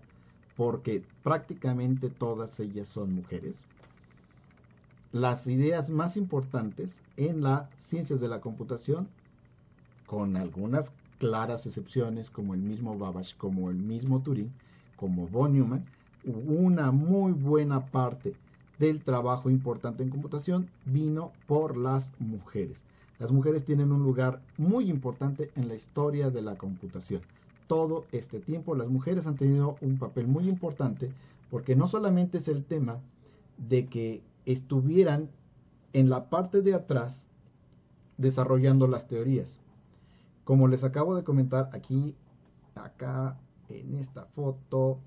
porque prácticamente todas ellas son mujeres. Las ideas más importantes en las ciencias de la computación, con algunas claras excepciones como el mismo Babbage, como el mismo Turing, como von Neumann, una muy buena parte del trabajo importante en computación vino por las mujeres. Las mujeres tienen un lugar muy importante en la historia de la computación. Todo este tiempo las mujeres han tenido un papel muy importante porque no solamente es el tema de que estuvieran en la parte de atrás desarrollando las teorías. Como les acabo de comentar aquí, acá en esta foto,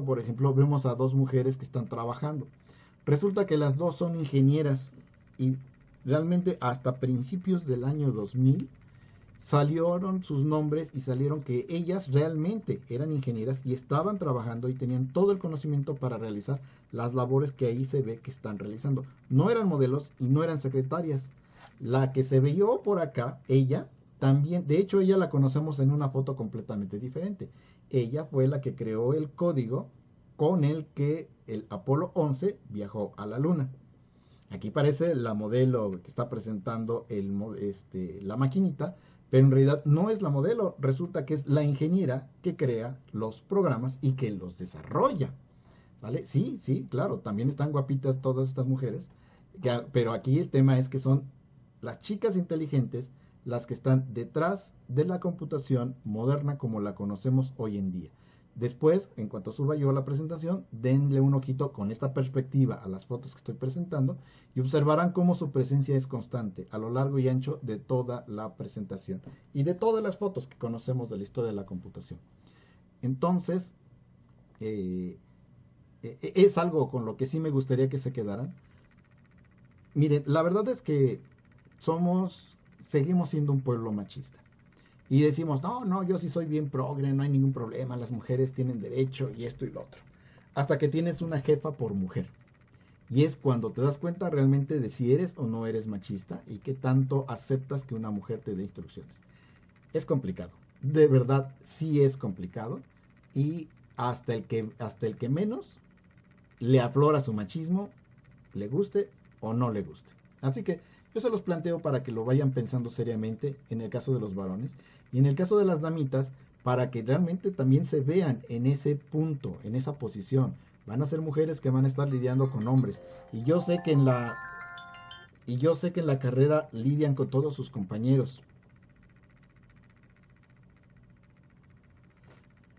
por ejemplo, vemos a dos mujeres que están trabajando. Resulta que las dos son ingenieras y realmente hasta principios del año 2000 salieron sus nombres y salieron que ellas realmente eran ingenieras y estaban trabajando y tenían todo el conocimiento para realizar las labores que ahí se ve que están realizando. No eran modelos y no eran secretarias. La que se vio por acá, ella también, de hecho ella la conocemos en una foto completamente diferente. Ella fue la que creó el código con el que el Apolo 11 viajó a la Luna. Aquí parece la modelo que está presentando la maquinita, pero en realidad no es la modelo, resulta que es la ingeniera que crea los programas y que los desarrolla. ¿Vale? Sí, claro, también están guapitas todas estas mujeres, pero aquí el tema es que son las chicas inteligentes las que están detrás de la computación moderna como la conocemos hoy en día. Después, en cuanto suba yo a la presentación, denle un ojito con esta perspectiva a las fotos que estoy presentando y observarán cómo su presencia es constante a lo largo y ancho de toda la presentación y de todas las fotos que conocemos de la historia de la computación. Entonces, es algo con lo que sí me gustaría que se quedaran. Miren, la verdad es que seguimos siendo un pueblo machista. Y decimos, no, yo sí soy bien progre, no hay ningún problema, las mujeres tienen derecho y esto y lo otro. Hasta que tienes una jefa por mujer. Y es cuando te das cuenta realmente de si eres o no eres machista y qué tanto aceptas que una mujer te dé instrucciones. Es complicado, de verdad sí es complicado. Y hasta el que menos le aflora su machismo, le guste o no le guste. Así que yo se los planteo para que lo vayan pensando seriamente en el caso de los varones y en el caso de las damitas para que realmente también se vean en ese punto, en esa posición. Van a ser mujeres que van a estar lidiando con hombres y yo sé que en la carrera lidian con todos sus compañeros.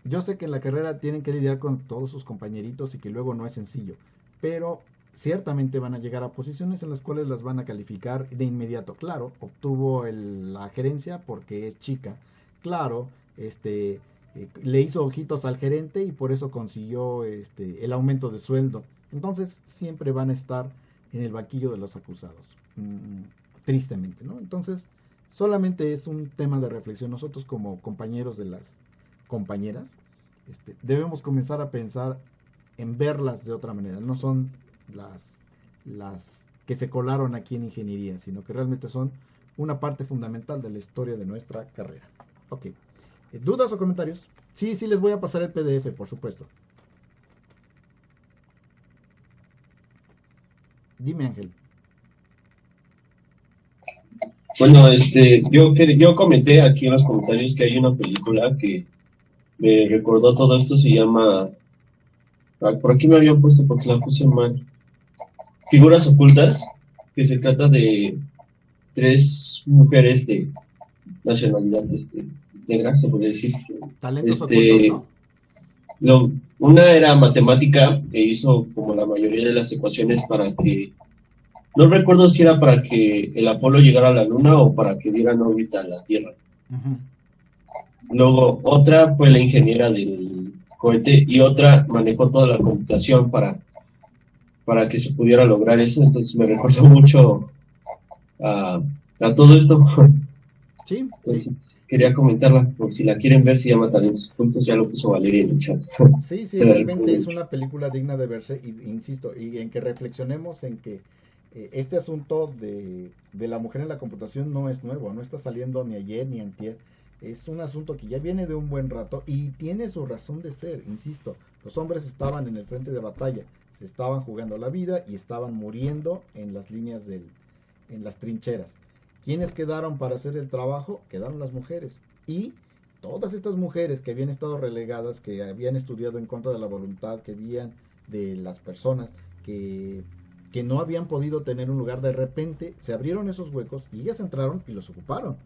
Yo sé que en la carrera tienen que lidiar con todos sus compañeritos y que luego no es sencillo, pero ciertamente van a llegar a posiciones en las cuales las van a calificar de inmediato. Claro, obtuvo la gerencia porque es chica. Claro, le hizo ojitos al gerente y por eso consiguió el aumento de sueldo. Entonces siempre van a estar en el banquillo de los acusados, tristemente, ¿no? Entonces solamente es un tema de reflexión. Nosotros como compañeros de las compañeras debemos comenzar a pensar en verlas de otra manera. No son las que se colaron aquí en ingeniería, sino que realmente son una parte fundamental de la historia de nuestra carrera. Ok. ¿Dudas o comentarios? Sí, les voy a pasar el PDF, por supuesto. Dime, Ángel. Bueno, yo comenté aquí en los comentarios que hay una película que me recordó todo esto, se llama, por aquí me habían puesto porque la puse mal, Figuras Ocultas, que se trata de 3 mujeres de nacionalidad negra, se puede decir. Talentos ocultos, ¿no? Una era matemática e hizo como la mayoría de las ecuaciones para que, no recuerdo si era para que el Apolo llegara a la Luna o para que dieran órbita a la Tierra. Uh-huh. Luego otra fue la ingeniera del cohete y otra manejó toda la computación para que se pudiera lograr eso. Entonces me recordó mucho a todo esto. Sí, entonces, sí. Quería comentarla, por si la quieren ver, se llama Talentos Ocultos, ya lo puso Valeria en el chat. Sí, realmente es una película digna de verse, y insisto, y en que reflexionemos en que este asunto de la mujer en la computación no es nuevo, no está saliendo ni ayer ni antier. Es un asunto que ya viene de un buen rato y tiene su razón de ser, insisto. Los hombres estaban en el frente de batalla, se estaban jugando la vida y estaban muriendo en las líneas en las trincheras. ¿Quiénes quedaron para hacer el trabajo? Quedaron las mujeres. Y todas estas mujeres que habían estado relegadas, que habían estudiado en contra de la voluntad, que habían de las personas, que no habían podido tener un lugar, de repente se abrieron esos huecos y ellas entraron y los ocuparon.